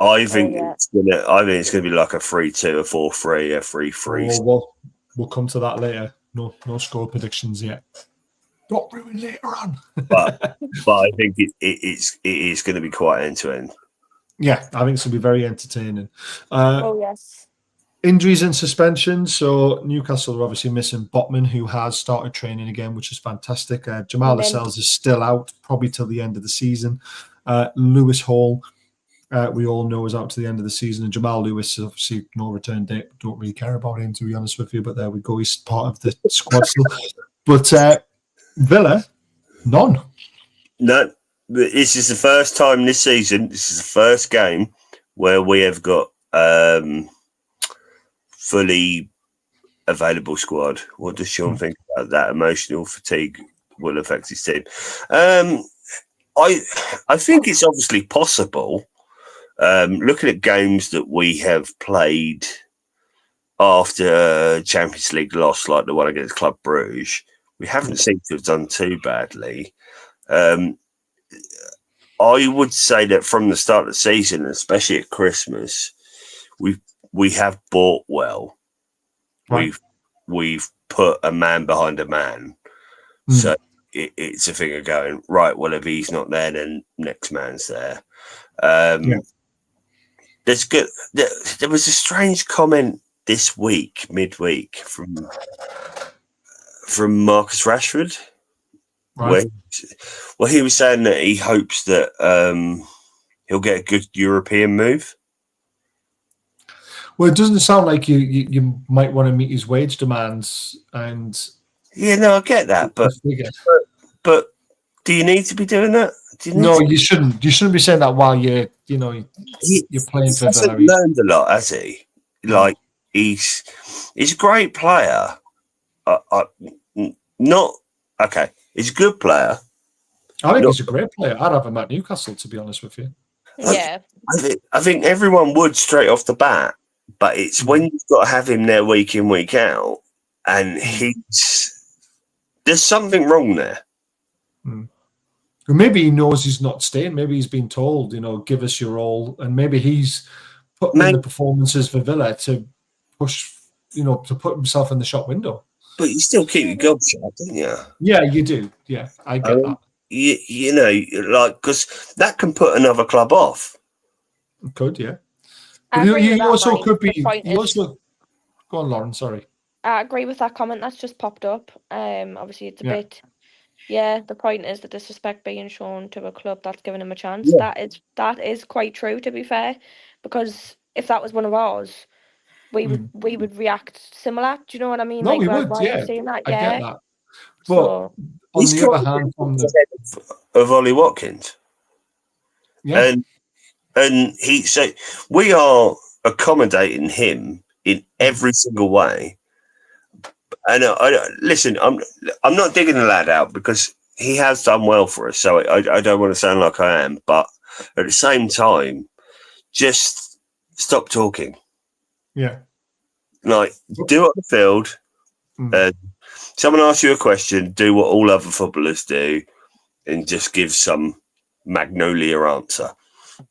I think it's gonna be like a 3-2, a 4-3, a 3-3. Oh, we'll come to that later. No score predictions yet. Not ruin later on. but I think it is going to be quite end to end. Yeah, I think it's going to be very entertaining. Yes. Injuries and suspensions. So Newcastle are obviously missing Botman, who has started training again, which is fantastic. Jamal Lascelles is still out, probably till the end of the season. Lewis Hall, we all know, is out to the end of the season. And Jamal Lewis, obviously, no return date. Don't really care about him, to be honest with you. But there we go. He's part of the squad still. But Villa, none. No, this is the first time this season. This is the first game where we have got fully available squad. What does Sean think about that? Emotional fatigue will affect his team. I think it's obviously possible. Looking at games that we have played after Champions League loss, like the one against Club Brugge, we haven't seemed to have done too badly. I would say that from the start of the season, especially at Christmas, we have bought well. Right. We've put a man behind a man. So it's a thing of going, right, well, if he's not there, then next man's there. There's good. There was a strange comment this week, midweek, from Marcus Rashford, where he was saying that he hopes that he'll get a good European move. Well, it doesn't sound like you might want to meet his wage demands, and I get that, but do you need to be doing that? You shouldn't. You shouldn't be saying that while you're playing for Villa. He's learned a lot, has he? Like he's a great player. He's a good player. I think he's a great player. I'd have him at Newcastle, to be honest with you. Yeah, I think everyone would straight off the bat, but it's when you've got to have him there week in, week out, and there's something wrong there. Maybe he knows he's not staying. Maybe he's been told, give us your all, and maybe he's putting in the performances for Villa to push, to put himself in the shop window. But you still keep your gob shut, don't you? Yeah, you do. Yeah, I get that. Because that can put another club off. It could, yeah. You also could be. You also go on, Lauren. Sorry. I agree with that comment that's just popped up. Obviously, it's a bit. Yeah, the point is the disrespect being shown to a club that's given him a chance. Yeah. That is quite true, to be fair, because if that was one of ours, we would react similar. Do you know what I mean? No, we would. Yeah, saying that? I get that. But on the other hand, from the of Ollie Watkins, and we are accommodating him in every single way. And listen, I'm not digging the lad out because he has done well for us. So I don't want to sound like I am, but at the same time, just stop talking. Yeah, like do it on the field. Someone asks you a question, do what all other footballers do, and just give some magnolia answer.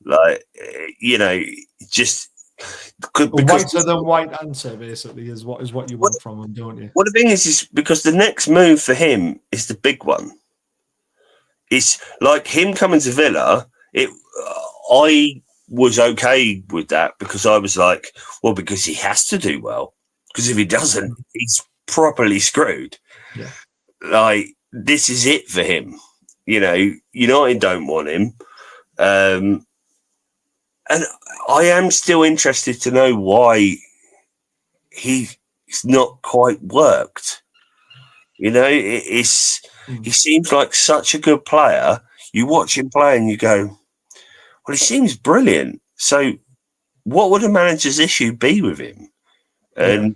Like just. A whiter than white answer, basically, is what you want from him, don't you? Well, the thing is because the next move for him is the big one. It's like him coming to Villa. I was okay with that because I was like, well, because he has to do well. Because if he doesn't, he's properly screwed. Yeah. Like this is it for him. United don't want him. And I am still interested to know why he's not quite worked. You know, he seems like such a good player. You watch him play and you go, well, he seems brilliant. So what would a manager's issue be with him? And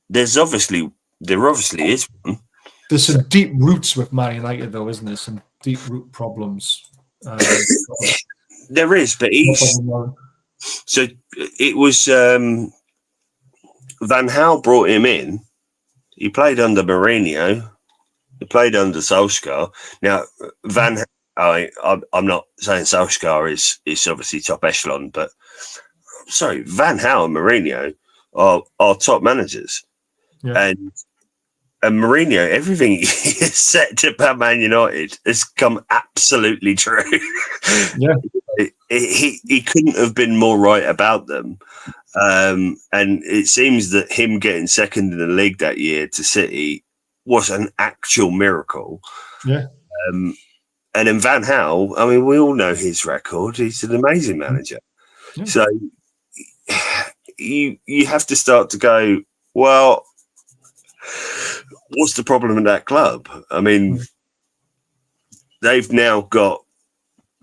there obviously is one. There's some deep roots with Man United, though, isn't there? Some deep root problems. There is, but so it was Van Gaal brought him in. He played under Mourinho. He played under Solskjaer. Now, I'm not saying Solskjaer is obviously top echelon, but sorry, Van Gaal and Mourinho are top managers. Yeah. And Mourinho, everything he has said about Man United has come absolutely true. Yeah, he couldn't have been more right about them. And it seems that him getting second in the league that year to City was an actual miracle. Yeah. And then Van Gaal, I mean, we all know his record. He's an amazing manager. Yeah. So you have to start to go, well, what's the problem in that club? I mean, they've now got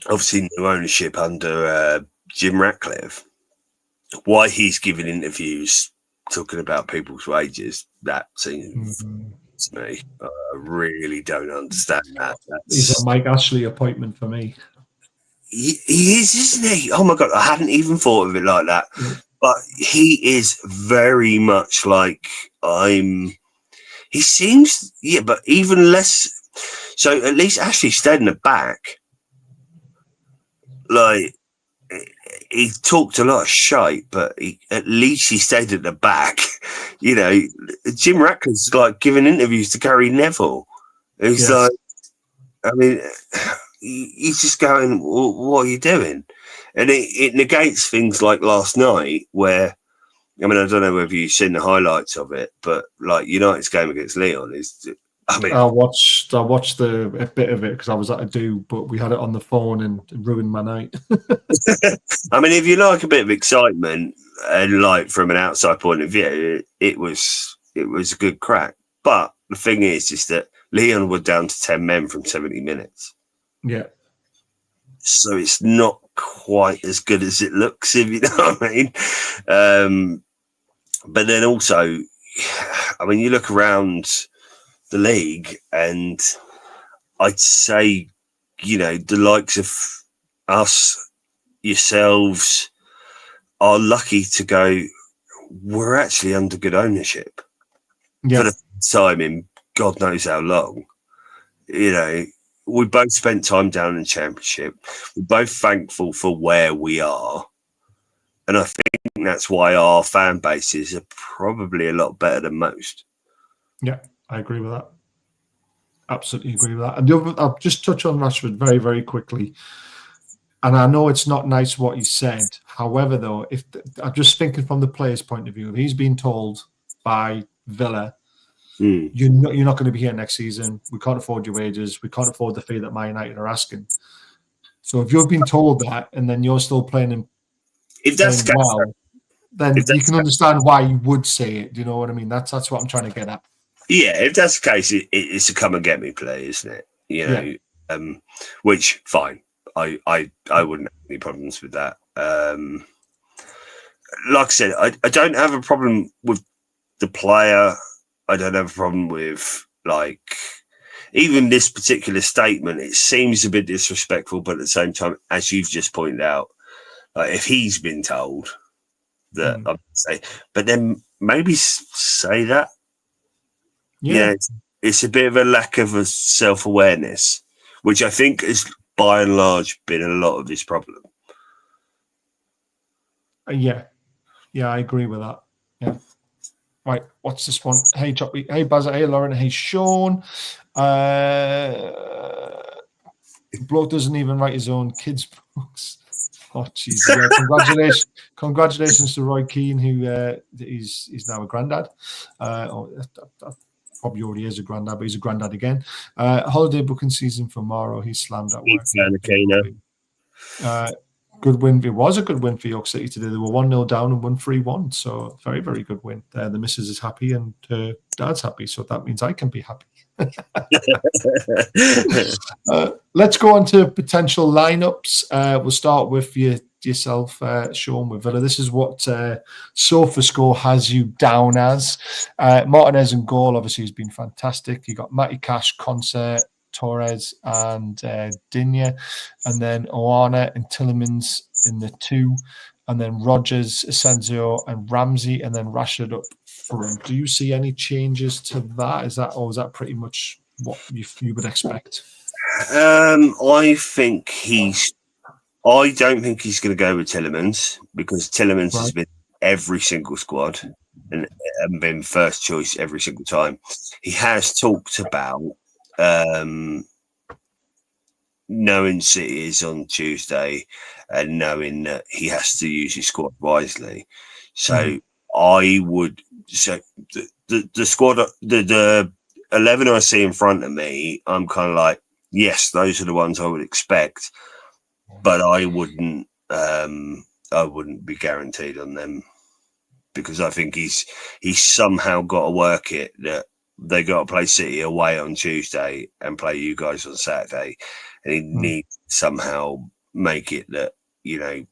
obviously new ownership under Jim Ratcliffe. Why he's giving interviews talking about people's wages, that seems to me, I really don't understand that. He's a Mike Ashley appointment for me. He is, isn't he? Oh my God, I hadn't even thought of it like that. But he is very much like he seems, but even less. So at least Ashley stayed in the back. Like, he talked a lot of shite, but at least he stayed at the back. You know, Jim Ratcliffe's like giving interviews to Gary Neville. He's like, I mean, he's just going, well, what are you doing? And it negates things like last night where, I mean, I don't know whether you've seen the highlights of it, but like United's game against Leon is, I mean, I watched a bit of it because I was at a do, but we had it on the phone and it ruined my night. I mean, if you like a bit of excitement and like from an outside point of view, it was a good crack. But the thing is that Leon were down to 10 men from 70 minutes. Yeah. So it's not quite as good as it looks, if you know what I mean. But then also, I mean, you look around the league and I'd say, you know, the likes of us, yourselves, are lucky to go, we're actually under good ownership for the first time in God knows how long. You know, we both spent time down in the Championship. We're both thankful for where we are. And I think that's why our fan bases are probably a lot better than most. Yeah, I agree with that. Absolutely agree with that. And the other, I'll just touch on Rashford very, very quickly. And I know it's not nice what he said. However, though, I'm just thinking from the player's point of view, if he's been told by Villa, you're not going to be here next season. We can't afford your wages. We can't afford the fee that Man United are asking. So if you've been told that and then you're still playing well, then you can understand why you would say it. Do you know what I mean? That's what I'm trying to get at. Yeah, if that's the case, it's a come and get me play, isn't it? You know, which fine. I wouldn't have any problems with that. Like I said, I don't have a problem with the player. I don't have a problem with like even this particular statement. It seems a bit disrespectful, but at the same time, as you've just pointed out, like if he's been told that, I would say, but then maybe say that. Yeah, it's a bit of a lack of a self-awareness, which I think has by and large been a lot of this problem. Yeah, I agree with that. Yeah. Right, what's this one? Hey, Choppy. Hey, Bazza. Hey, Lauren. Hey, Sean. Bloke doesn't even write his own kids' books. Oh, Jesus. Yeah, congratulations to Roy Keane, who he's now a granddad. Probably already is a granddad, but he's a granddad again. Holiday booking season for Morrow. He's slammed at work. good win. It was a good win for York City today. They were 1-0 down and won 3-1. So very, very good win. The missus is happy and dad's happy. So that means I can be happy. Let's go on to potential lineups. We'll start with yourself, Sean, with Villa. This is what SofaScore has you down as. Martinez in goal, obviously, has been fantastic. You got Matty Cash, Concert, Torres, and Digne, and then Oana and Tillemans in the 2, and then Rogers, Asensio, and Ramsey, and then Rashford up front. Do you see any changes to that? Is that pretty much what you would expect? I don't think he's going to go with Tillemans, because Tillemans has been every single squad and been first choice every single time. He has talked about knowing City is on Tuesday and knowing that he has to use his squad wisely. So I would say the squad, the 11 I see in front of me, I'm kind of like, yes, those are the ones I would expect, but I wouldn't be guaranteed on them, because I think he's somehow got to work it that they got to play City away on Tuesday and play you guys on Saturday, and he needs to somehow make it that, you know,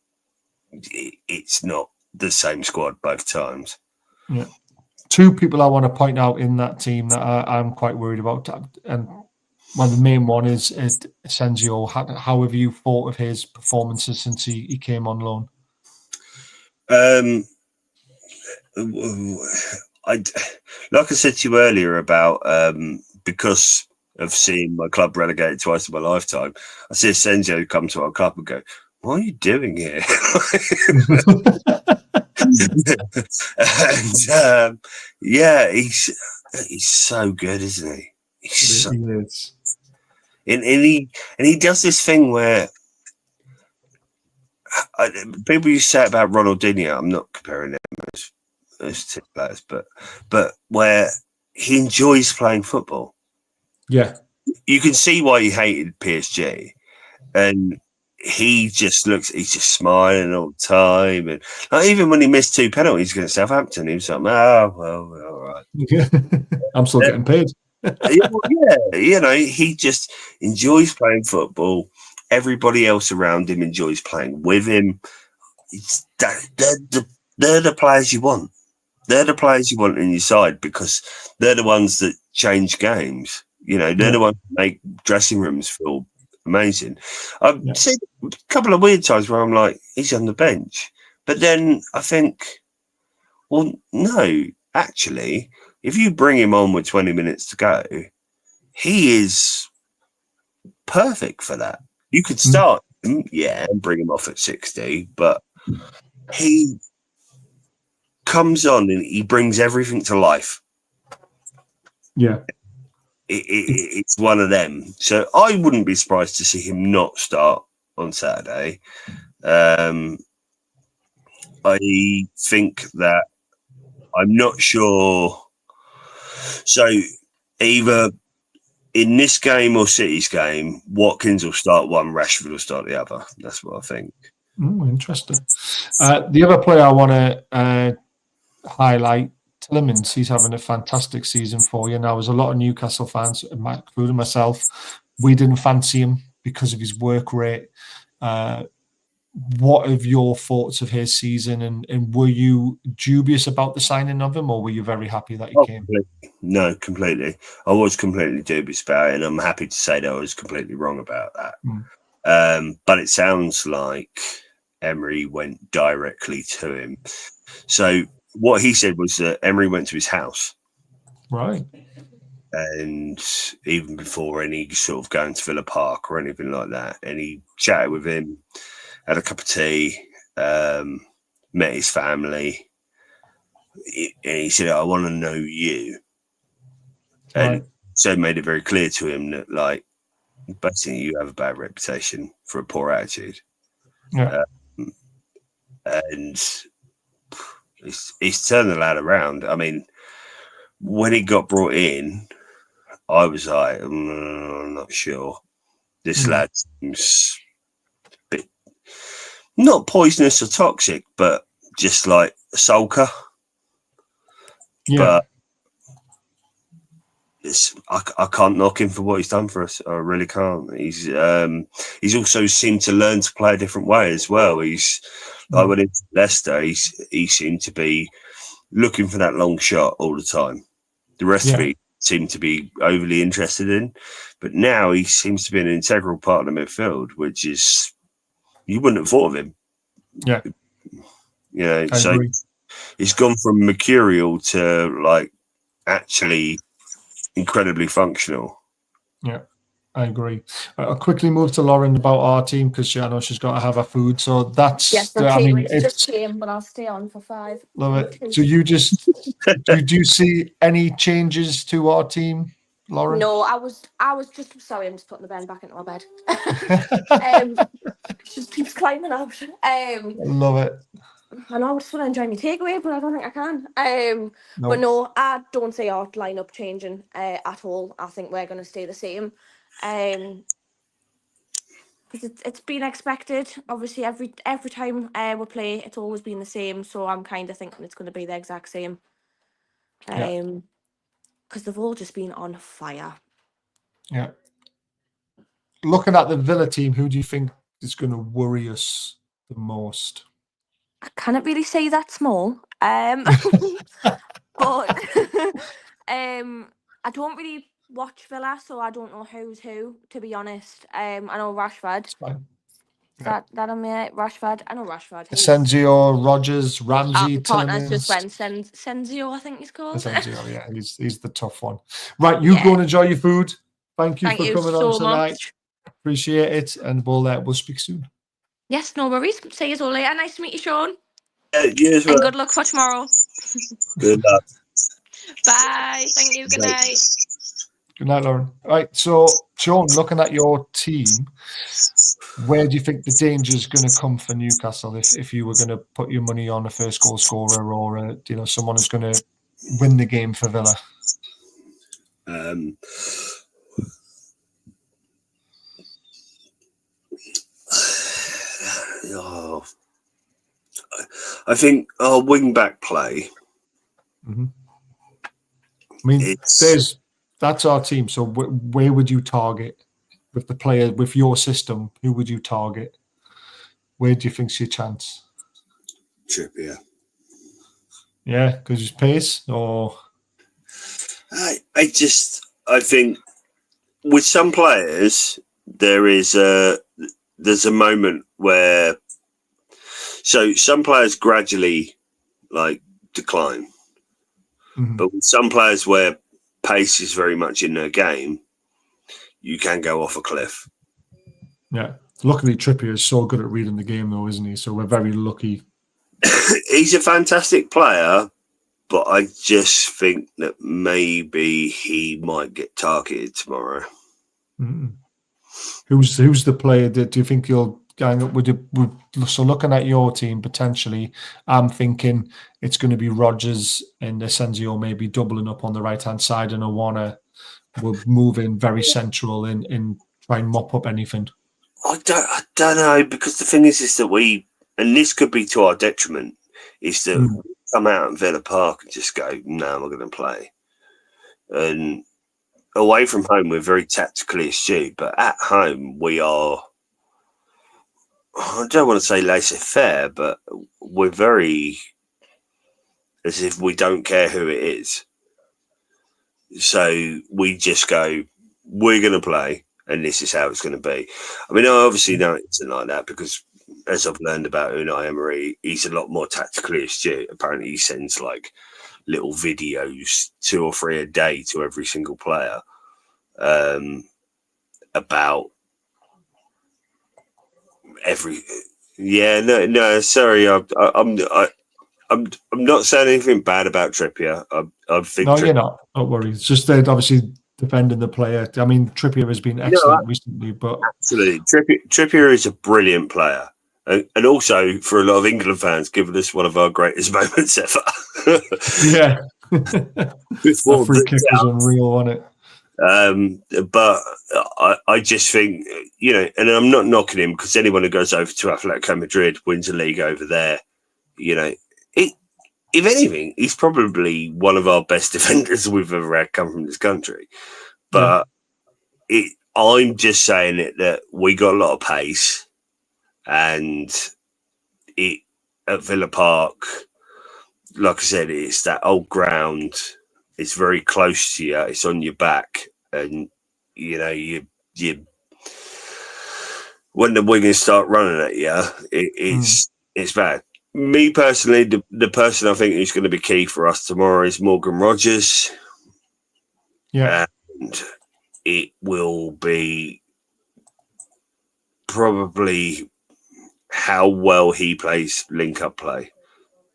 it's not the same squad both times. Yeah. Two people I want to point out in that team that I'm quite worried about, and well, the main one is Asensio. How have you thought of his performances since he came on loan? Like I said to you earlier about because of seeing my club relegated twice in my lifetime, I see Asensio come to our club and go, "What are you doing here?" And yeah, he's so good, isn't he? He is. And he does this thing where people used to say about Ronaldinho. I'm not comparing them as two players, but where he enjoys playing football. Yeah, you can see why he hated PSG, and he's just smiling all the time, and like, even when he missed 2 penalties against Southampton, he was like, "Oh well, all right, I'm still getting paid." Yeah, you know, he just enjoys playing football. Everybody else around him enjoys playing with him. They're the players you want. They're the players you want in your side, because they're the ones that change games. You know, they're the ones that make dressing rooms feel amazing. I've seen a couple of weird times where I'm like, he's on the bench. But then I think, well, no, actually, if you bring him on with 20 minutes to go, he is perfect for that. You could start him, and bring him off at 60, but he comes on and he brings everything to life. Yeah. It's one of them. So I wouldn't be surprised to see him not start on Saturday. I think that I'm not sure. So either in this game or City's game, Watkins will start one, Rashford will start the other. That's what I think. Interesting. The other player I want to highlight, Tillemans. He's having a fantastic season for you. Now, there's a lot of Newcastle fans, including myself, we didn't fancy him because of his work rate. What are your thoughts of his season, and were you dubious about the signing of him, or were you very happy that he came? Completely. No, completely. I was completely dubious about it, and I'm happy to say that I was completely wrong about that. But it sounds like Emery went directly to him. So what he said was that Emery went to his house. Right. And even before any sort of going to Villa Park or anything like that, and he chatted with him, had a cup of tea, met his family, and he said, "I want to know you." And so made it very clear to him that, like, basically, you have a bad reputation for a poor attitude. Yeah. And he's turned the lad around. I mean, when he got brought in, I was like, I'm not sure. This lad seems a bit not poisonous or toxic, but just like a sulker. Yeah. But I can't knock him for what he's done for us. I really can't. He's also seemed to learn to play a different way as well. He's like when it's Leicester, he seemed to be looking for that long shot all the time. The rest of it seemed to be overly interested in, but now he seems to be an integral part of the midfield, which is you wouldn't have thought of him. Yeah, you know. I So agree. he's gone from mercurial to like actually incredibly functional. Yeah, I agree. I'll quickly move to Lauren about our team because I know she's got to have her food. So that's, I mean, it just came, but I'll stay on for 5. Love it. So you just, do you see any changes to our team, Lauren? No, I was just, sorry, I'm just putting the Ben back into my bed. Just keeps climbing out. Love it. I know I just want to enjoy my takeaway, but I don't think I can. No. But no, I don't see our lineup changing at all. I think we're going to stay the same. Because it's been expected. Obviously, every time we play, it's always been the same. So I'm kind of thinking it's going to be the exact same. Because they've all just been on fire. Yeah. Looking at the Villa team, who do you think is going to worry us the most? I cannot really say that small. But I don't really watch Villa, so I don't know who's who, to be honest. I know Rashford. Is that on me? Rashford? I know Rashford. Asensio, Rodgers, Ramsey, partners just went Senzio, I think he's called. Asensio, yeah, he's the tough one. Right, you go and enjoy your food. Thank you for coming on tonight. Much. Appreciate it, and we'll speak soon. Yes, no worries. See you all later. Nice to meet you, Sean. You as well. And good luck for tomorrow. Good luck. Bye. Thank you. Good night. Good night, Lauren. All right, so Sean, looking at your team, where do you think the danger is going to come for Newcastle if you were going to put your money on a first goal scorer or someone who's going to win the game for Villa? I think our wing back play. Mm-hmm. I mean, that's our team. So where would you target with the player with your system? Who would you target? Where do you think's your chance? Trippier. Yeah, because his pace, or I think with some players there's a moment where some players gradually like decline, but with some players where pace is very much in their game, you can go off a cliff. Yeah. Luckily, Trippier is so good at reading the game, though, isn't he? So we're very lucky. He's a fantastic player, but I just think that maybe he might get targeted tomorrow. Mm-hmm. Who's the player that do you think you'll gang up with? So looking at your team, potentially, I'm thinking it's going to be Rodgers and Asensio maybe doubling up on the right-hand side, and Awana will move in very central and try and mop up anything. I don't know, because the thing is that and this could be to our detriment, is that we come out in Villa Park and just go, no, I'm not going to play. And away from home, we're very tactically astute, but at home, we are, I don't want to say laissez-faire, but we're very, as if we don't care who it is. So we just go, we're going to play, and this is how it's going to be. I mean, I obviously know it's not like that because, as I've learned about Unai Emery, he's a lot more tactically astute. Apparently, he sends like little videos, 2 or 3 a day, to every single player about every. Yeah, no, sorry, I'm not saying anything bad about Trippier. I think you're not. Don't worry. It's just that obviously defending the player. I mean, Trippier has been excellent recently, but absolutely, Trippier is a brilliant player, and also for a lot of England fans, given us one of our greatest moments ever. Yeah, the free kick was unreal, wasn't it? But I just think, and I'm not knocking him, because anyone who goes over to Atletico Madrid wins a league over there. If anything, he's probably one of our best defenders we've ever had come from this country. But I'm just saying that we got a lot of pace, and at Villa Park, like I said, it's that old ground. It's very close to you. It's on your back, and you when the wingers start running at you, it's bad. Me personally, the person I think who's going to be key for us tomorrow is Morgan Rogers. Yeah, and it will be probably how well he plays link-up play,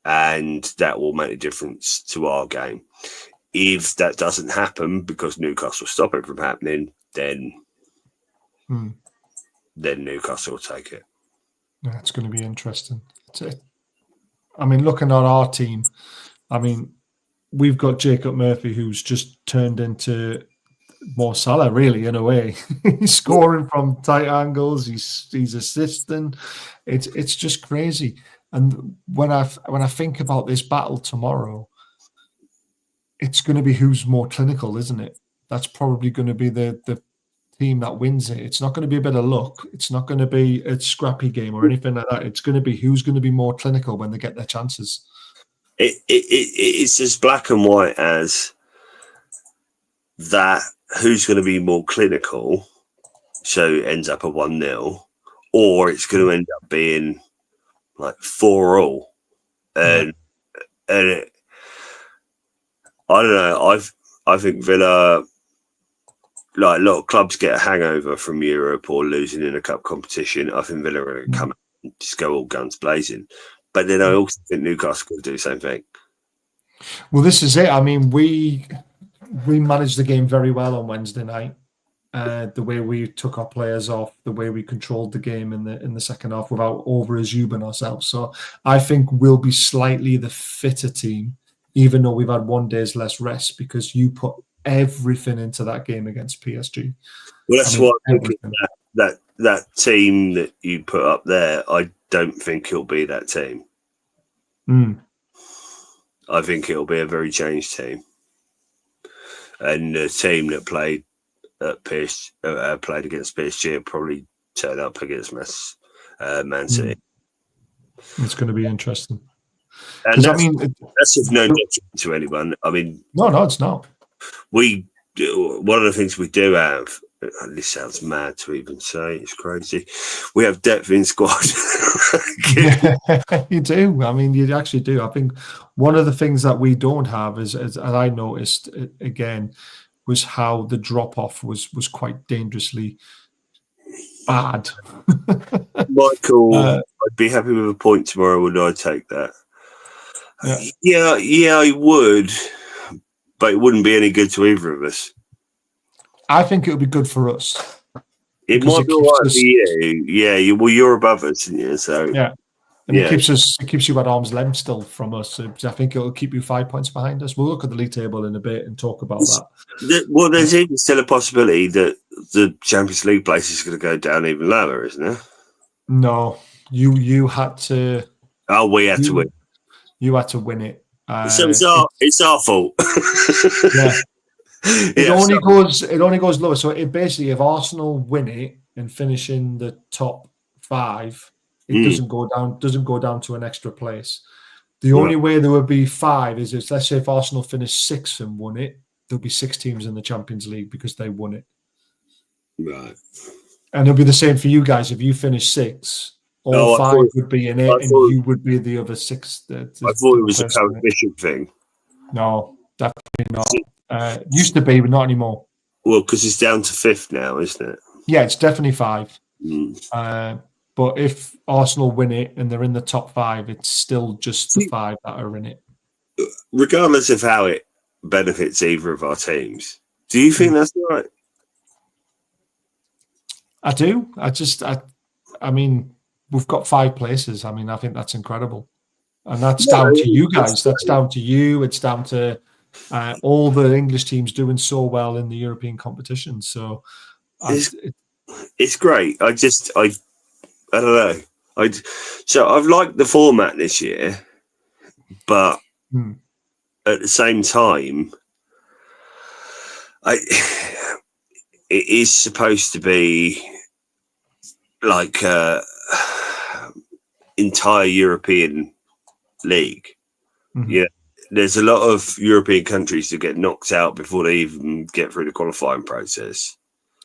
and that will make a difference to our game. If that doesn't happen because Newcastle stop it from happening, then Newcastle will take it. That's going to be interesting. I mean, looking at our team, I mean, we've got Jacob Murphy, who's just turned into Mo Salah, really, in a way. He's scoring from tight angles. He's assisting. It's just crazy. And when I think about this battle tomorrow, it's going to be who's more clinical, isn't it? That's probably going to be the team that wins it. It's not going to be a bit of luck. It's not going to be a scrappy game or anything like that. It's going to be who's going to be more clinical when they get their chances. It's as black and white as that. Who's going to be more clinical, so it ends up a 1-0, or it's going to end up being like 4-4. And I don't know. I think Villa, like a lot of clubs, get a hangover from Europe or losing in a cup competition. I think Villa are going to come and just go all guns blazing. But then I also think Newcastle will do the same thing. Well, this is it. I mean, we managed the game very well on Wednesday night. The way we took our players off, the way we controlled the game in the second half without over-assuming ourselves. So I think we'll be slightly the fitter team, even though we've had 1 day's less rest, because you put everything into that game against PSG. Well, that's what I'm thinking. That team that you put up there, I don't think it'll be that team. I think it'll be a very changed team. And the team that played against PSG will probably turn up against Man City. It's going to be interesting. And that's of no detriment to anyone. I mean, no, it's not. One of the things we do have, this sounds mad to even say, it's crazy. We have depth in squad. You do. I mean, you actually do. I think one of the things that we don't have is, as I noticed again, was how the drop off was quite dangerously bad. Michael, I'd be happy with a point tomorrow. Would I take that? Yeah, I would, but it wouldn't be any good to either of us. I think it would be good for us. It might be right for you. Yeah, you're above us, isn't you? So yeah. And it keeps you at arm's length still from us. So I think it'll keep you 5 points behind us. We'll look at the league table in a bit and talk about that. There's even still a possibility that the Champions League place is going to go down even lower, isn't there? No, you had to. Oh, we had to win. You had to win it. So it's our fault. Yeah. It only goes lower. So it basically, if Arsenal win it and finish in the top 5. It doesn't go down to an extra place. The only way there would be 5 is let's say if Arsenal finish 6th and won it, there'll be 6 teams in the Champions League because they won it. Right. And it'll be the same for you guys. If you finish 6th, all 5 would be in it, and you would be the other 6. I thought it was a coefficient thing. No, definitely not. Used to be, but not anymore. Well, because it's down to 5th now, isn't it? Yeah, it's definitely 5. But if Arsenal win it and they're in the top 5, it's still just the 5 that are in it. Regardless of how it benefits either of our teams, do you think that's right? I do. I mean, we've got 5 places. I mean, I think that's incredible. And that's down to you guys. That's down to you. It's down to All the English teams doing so well in the European competition. So it's great. I don't know. So I've liked the format this year, but at the same time, it is supposed to be like entire European league. Yeah, there's a lot of European countries that get knocked out before they even get through the qualifying process.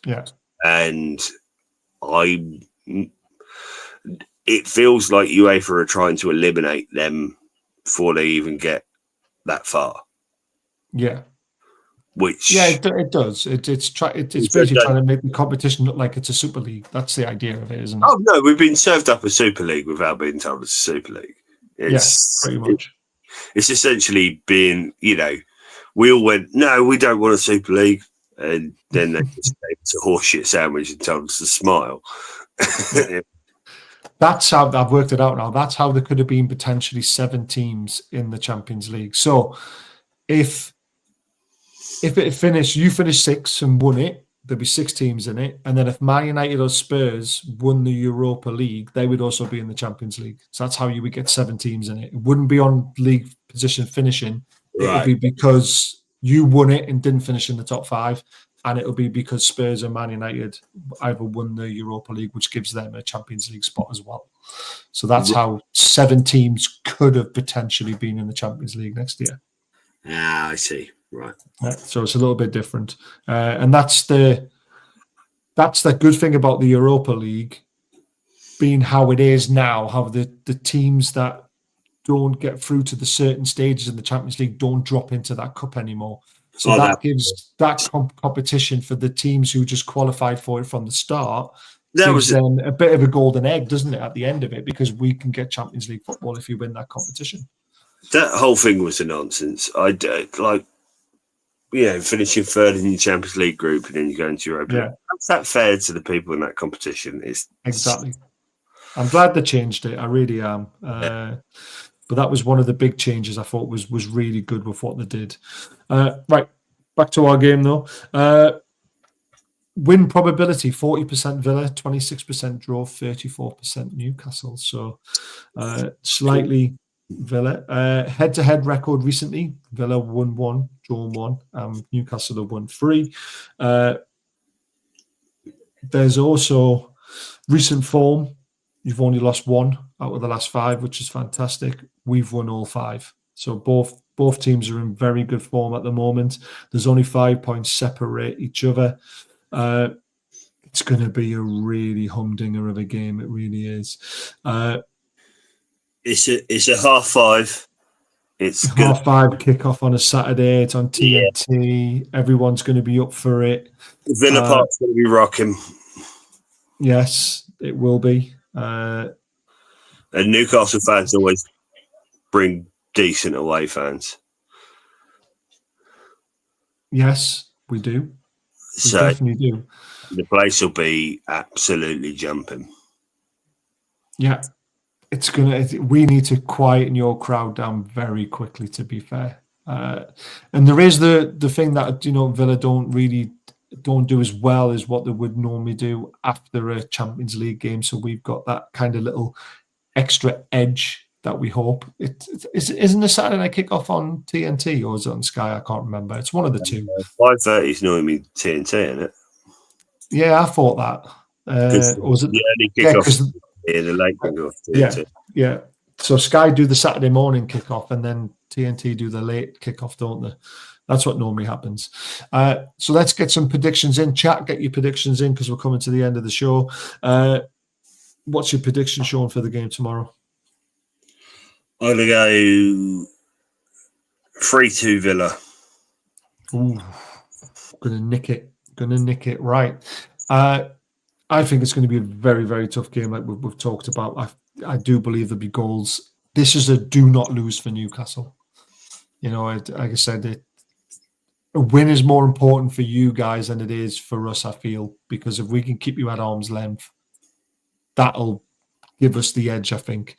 Yeah, and it feels like UEFA are trying to eliminate them before they even get that far. Yeah. Which it does. It's basically trying to make the competition look like it's a Super League. That's the idea of it, isn't it? Oh no, we've been served up a Super League without being told it's a Super League. Yes, pretty much. It's essentially being, we all went, no, we don't want a Super League, and then they just gave us a horseshit sandwich and told us to smile. That's how I've worked it out now. That's how there could have been potentially 7 teams in the Champions League. So if it finished, you finished 6th and won it, there'd be 6 teams in it. And then if Man United or Spurs won the Europa League, they would also be in the Champions League. So that's how you would get 7 teams in it. It wouldn't be on league position finishing. Right. It would be because you won it and didn't finish in the top 5. And it'll be because Spurs and Man United either won the Europa League, which gives them a Champions League spot as well. So that's how 7 teams could have potentially been in the Champions League next year. Ah, I see. Right. So it's a little bit different. And that's the good thing about the Europa League being how it is now, how the teams that don't get through to the certain stages in the Champions League don't drop into that cup anymore. So that gives that competition for the teams who just qualified for it from the start. That gives them a bit of a golden egg, doesn't it, at the end of it? Because we can get Champions League football if you win that competition. That whole thing was a nonsense. Finishing 3rd in the Champions League group and then you go into Europa. Yeah. How's that fair to the people in that competition? Exactly. I'm glad they changed it. I really am. But that was one of the big changes I thought was really good with what they did. Right, back to our game though. Win probability, 40% Villa, 26% draw, 34% Newcastle. So slightly Villa. Head-to-head record recently, Villa won 1, drawn 1. Newcastle have won 3. There's also recent form. You've only lost 1 out of the last 5, which is fantastic. We've won all 5. So both teams are in very good form at the moment. There's only 5 points separate each other. It's going to be a really humdinger of a game. It really is. It's a 5:30. It's 5:30 kickoff on a Saturday. It's on TNT. Yeah. Everyone's going to be up for it. Villa Park's going to be rocking. Yes, it will be. And Newcastle fans always bring decent away fans. Yes, we do. We definitely do. The place will be absolutely jumping. Yeah. We need to quieten your crowd down very quickly, to be fair. And there is the thing that, Villa don't do as well as what they would normally do after a Champions League game. So we've got that kind of little extra edge that we hope. Isn't the Saturday night kickoff on TNT or is it on Sky? I can't remember. It's one of the two. 5:30 is normally TNT, isn't it? Yeah, I thought that. Or was it? The early kickoff the late kickoff. TNT. Yeah. So Sky do the Saturday morning kickoff and then TNT do the late kickoff, don't they? That's what normally happens. So let's get some predictions in. Chat, get your predictions in because we're coming to the end of the show. What's your prediction, Sean, for the game tomorrow? I'm going to go 3-2 Villa. Ooh, going to nick it. Right. I think it's going to be a very, very tough game like we've talked about. I do believe there'll be goals. This is a do not lose for Newcastle. Like I said, a win is more important for you guys than it is for us, I feel, because if we can keep you at arm's length, that'll give us the edge, I think.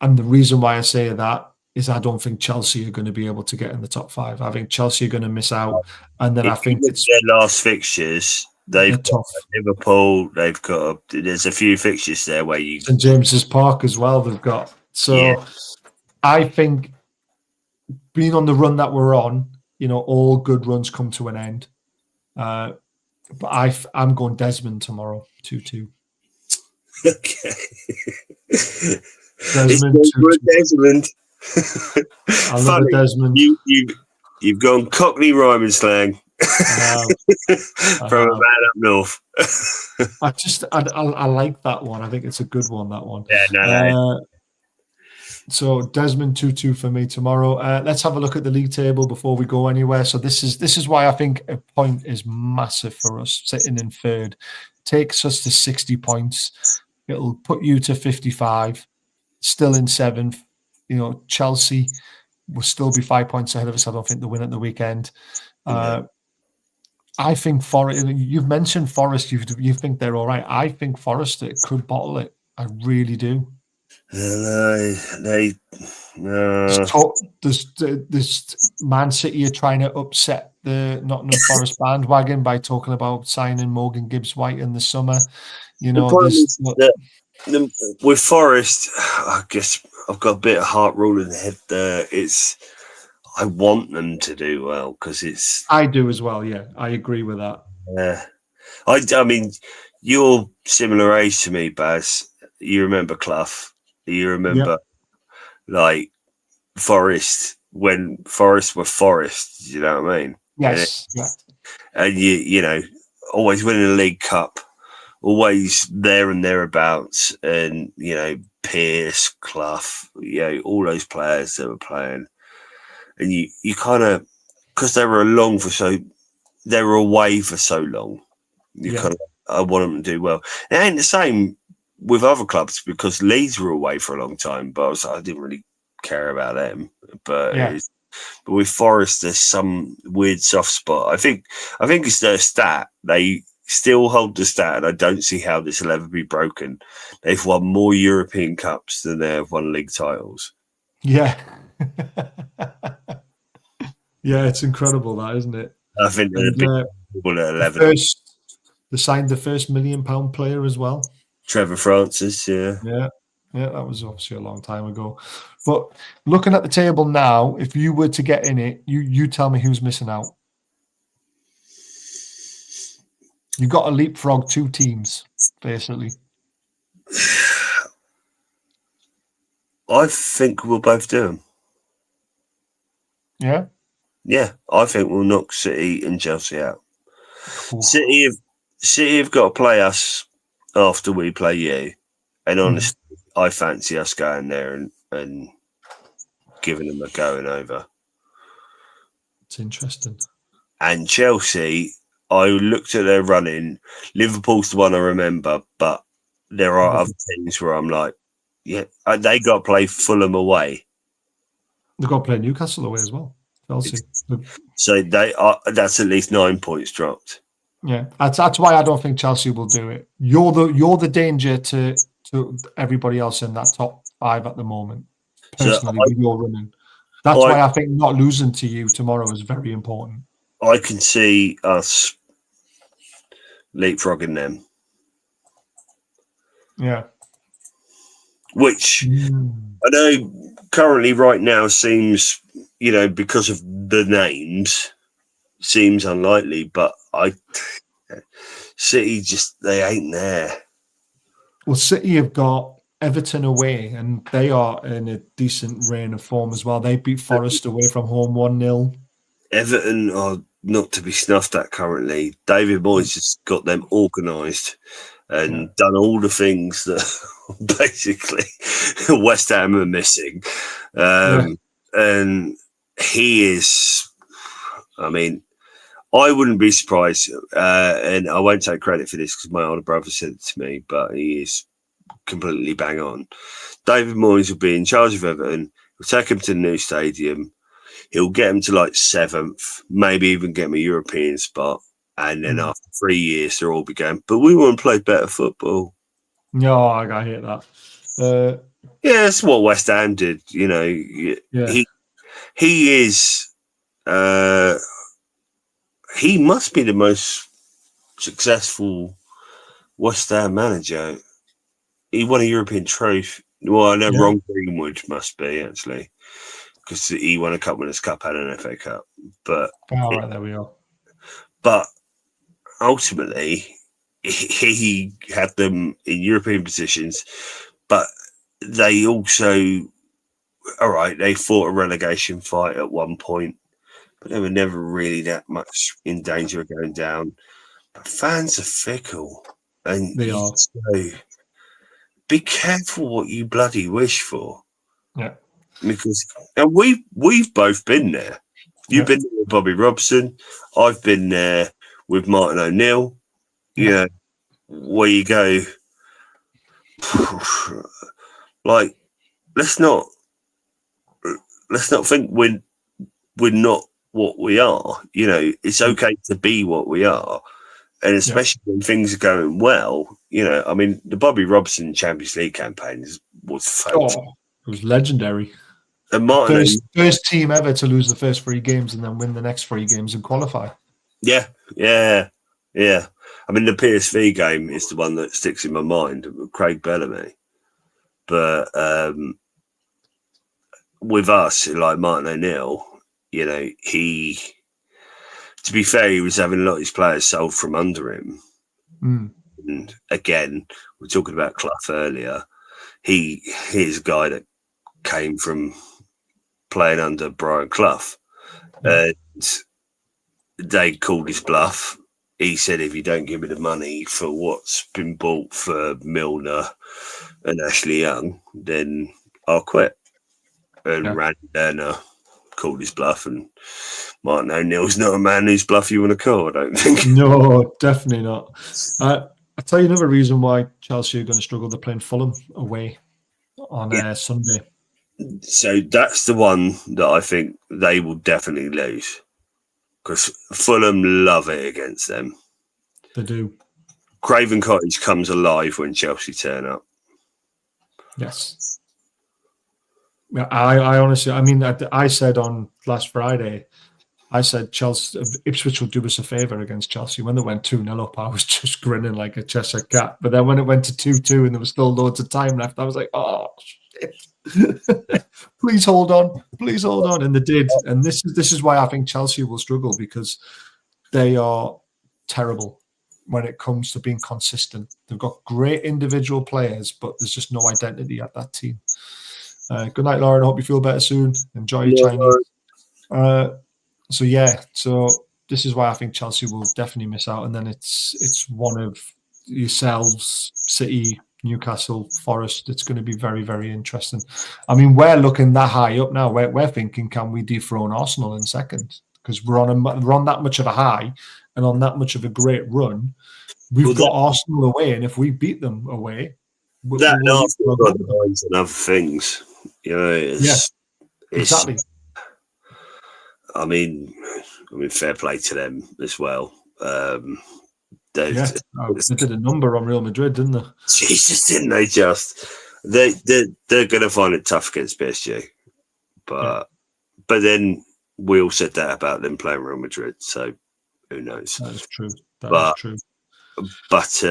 And the reason why I say that is I don't think Chelsea are going to be able to get in the top 5. I think Chelsea are going to miss out, and then If I think you look it's at their last fixtures. They've they're got tough. Liverpool. They've got. There's a few fixtures there where you. St James's Park as well. They've got. So Yeah. I think being on the run that we're on, all good runs come to an end. But I'm going Desmond tomorrow, 2-2. Okay. Desmond, Desmond. I love a Desmond. You've gone Cockney rhyming slang from a man up north. I like that one. I think it's a good one. That one. Yeah, no. So Desmond 2-2 for me tomorrow. Let's have a look at the league table before we go anywhere. So this is why I think a point is massive for us. Sitting in third takes us to 60 points. It'll put you to 55. Still in seventh. Chelsea will still be 5 points ahead of us. I don't think they'll win at the weekend. I think Forest. You've mentioned Forest. You think they're all right. I think Forest could bottle it. I really do. There's Man City are trying to upset the Nottingham Forest bandwagon by talking about signing Morgan Gibbs-White in the summer. With Forest, I guess I've got a bit of heart rule in the head there. I want them to do well because I do as well. Yeah, I agree with that. Yeah, I mean, you're similar age to me, Baz. You remember Clough. You remember like Forest when Forest were Forest. You know what I mean? Yes. And you always winning a League Cup, always there and thereabouts, and Pearce, Clough, all those players that were playing, and you kind of because they were away for so long. I want them to do well. It ain't the same with other clubs because Leeds were away for a long time, but I didn't really care about them. But with Forest, there's some weird soft spot. I think it's their stat. They still hold the stat, and I don't see how this will ever be broken. They've won more European Cups than they have won league titles. Yeah. Yeah, it's incredible, that, isn't it? I think they're the big people at 11. They signed the first £1 million player as well. Trevor Francis, yeah, that was obviously a long time ago. But looking at the table now, if you were to get in it, you tell me who's missing out. You've got to leapfrog 2 teams, basically. I think we'll both do them. Yeah? Yeah, I think we'll knock City and Chelsea out. Cool. City have got to play us after we play you. And honestly, I fancy us going there and giving them a going over. It's interesting. And Chelsea, I looked at their running. Liverpool's the one I remember, but there are other teams where I'm like, yeah, they got to play Fulham away. They've got to play Newcastle away as well. Chelsea. So that's at least 9 points dropped. Yeah, that's why I don't think Chelsea will do it. You're the danger to everybody else in that top 5 at the moment. Personally, with your running, that's why I think not losing to you tomorrow is very important. I can see us leapfrogging them. Yeah, which I know currently right now seems, because of the names, seems unlikely, but City they ain't there. Well, City have got Everton away, and they are in a decent reign of form as well. They beat Forest away from home 1-0. Everton are not to be snuffed at currently. David Moyes has got them organised and done all the things that basically West Ham are missing. And he is, I mean, I wouldn't be surprised, and I won't take credit for this because my older brother said it to me, but he is completely bang on. David Moyes will be in charge of Everton. He'll take him to the new stadium. He'll get him to like 7th, maybe even get him a European spot. And then after 3 years, they'll all be going, but we want to play better football. No, I hear that. Yeah, that's what West Ham did. You know, he is. He must be the most successful West Ham manager. He won a European trophy. Well, I know Ron Greenwood must be, actually, because he won a Cup Winners' Cup and an FA Cup. But right, there we are. But ultimately, he had them in European positions, but they also, all right, they fought a relegation fight at one point, but they were never really that much in danger of going down. But fans are fickle, and they are. So be careful what you bloody wish for. Yeah, because and we've both been there. You've been there with Bobby Robson. I've been there with Martin O'Neill. You know, where you go, like, let's not think we're not what we are. You know, it's okay to be what we are. And especially when things are going well, you know, I mean, the Bobby Robson Champions League campaign was fantastic. It was legendary. And Martin, first team ever to lose the first 3 games and then win the next 3 games and qualify. Yeah. I mean, the PSV game is the one that sticks in my mind, Craig Bellamy. But with us, like Martin O'Neill, you know, to be fair, he was having a lot of his players sold from under him. And again, we were talking about Clough earlier. He's a guy that came from playing under Brian Clough. And they called his bluff. He said, if you don't give me the money for what's been bought for Milner and Ashley Young, then I'll quit. And Randy Lerner called his bluff, and Martin O'Neill's not a man whose bluff you want to call, I don't think. No, definitely not. I'll tell you another reason why Chelsea are going to struggle. They're playing Fulham away on Sunday. So that's the one that I think they will definitely lose, because Fulham love it against them. They do. Craven Cottage comes alive when Chelsea turn up. Yes. I honestly, I mean, I said on last Friday, I said Ipswich will do us a favour against Chelsea. When they went 2-0 up, I was just grinning like a Cheshire cat. But then when it went to 2-2 and there was still loads of time left, I was like, oh, shit. Please hold on. Please hold on. And they did. And this is why I think Chelsea will struggle, because they are terrible when it comes to being consistent. They've got great individual players, but there's just no identity at that team. Good night, Lauren. I hope you feel better soon. Enjoy your Chinese. So this is why I think Chelsea will definitely miss out. And then it's one of yourselves, City, Newcastle, Forest. It's going to be very, very interesting. I mean, we're looking that high up now. We're thinking, can we dethrone Arsenal in second? Because we're on that much of a high and on that much of a great run. We've got Arsenal away, and if we beat them away, Arsenal got the minds and other things. You know, exactly. I mean, fair play to them as well. They did a number on Real Madrid, didn't they? Jesus, didn't they just? They're going to find it tough against PSG, but then we all said that about them playing Real Madrid, so who knows? That is true. That is true. But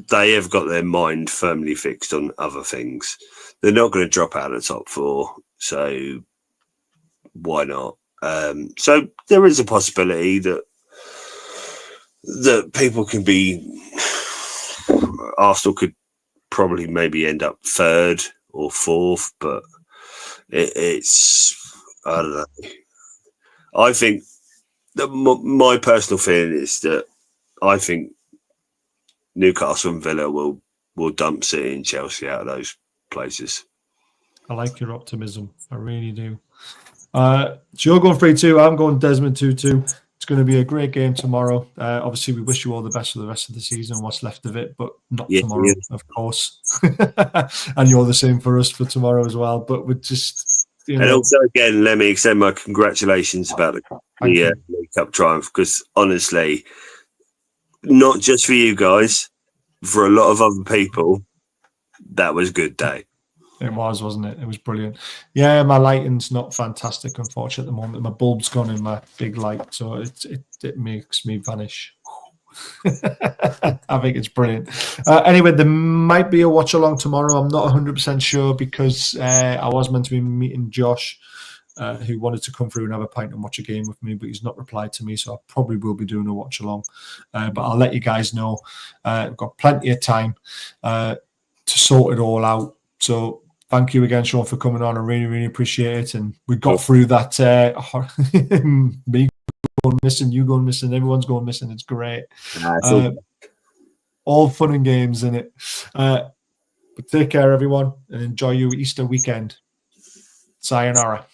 they have got their mind firmly fixed on other things. They're not going to drop out of the top 4, so why not? So there is a possibility that people can be. Arsenal could probably maybe end up 3rd or 4th, but it's I don't know. I think that my personal feeling is that I think Newcastle and Villa will dump City and Chelsea out of those places. I like your optimism. I really do. So you're going 3-2. I'm going Desmond 2-2. It's going to be a great game tomorrow. Obviously, we wish you all the best for the rest of the season, what's left of it, but not tomorrow, of course. And you're the same for us for tomorrow as well. But we're just, And also, again, let me extend my congratulations about the League Cup triumph, because honestly, not just for you guys, for a lot of other people, that was a good day. It was, wasn't it? It was brilliant. Yeah, my lighting's not fantastic, unfortunately, at the moment. My bulb's gone in my big light, so it makes me vanish. I think it's brilliant. Anyway, there might be a watch along tomorrow. I'm not 100% sure because I was meant to be meeting Josh, who wanted to come through and have a pint and watch a game with me, but he's not replied to me, so I probably will be doing a watch along. But I'll let you guys know. We've got plenty of time to sort it all out. So thank you again, Sean, for coming on. I really, really appreciate it. And we got through that. Me going missing, you going missing, everyone's going missing. It's great. All fun and games in it. But take care, everyone, and enjoy your Easter weekend. Sayonara.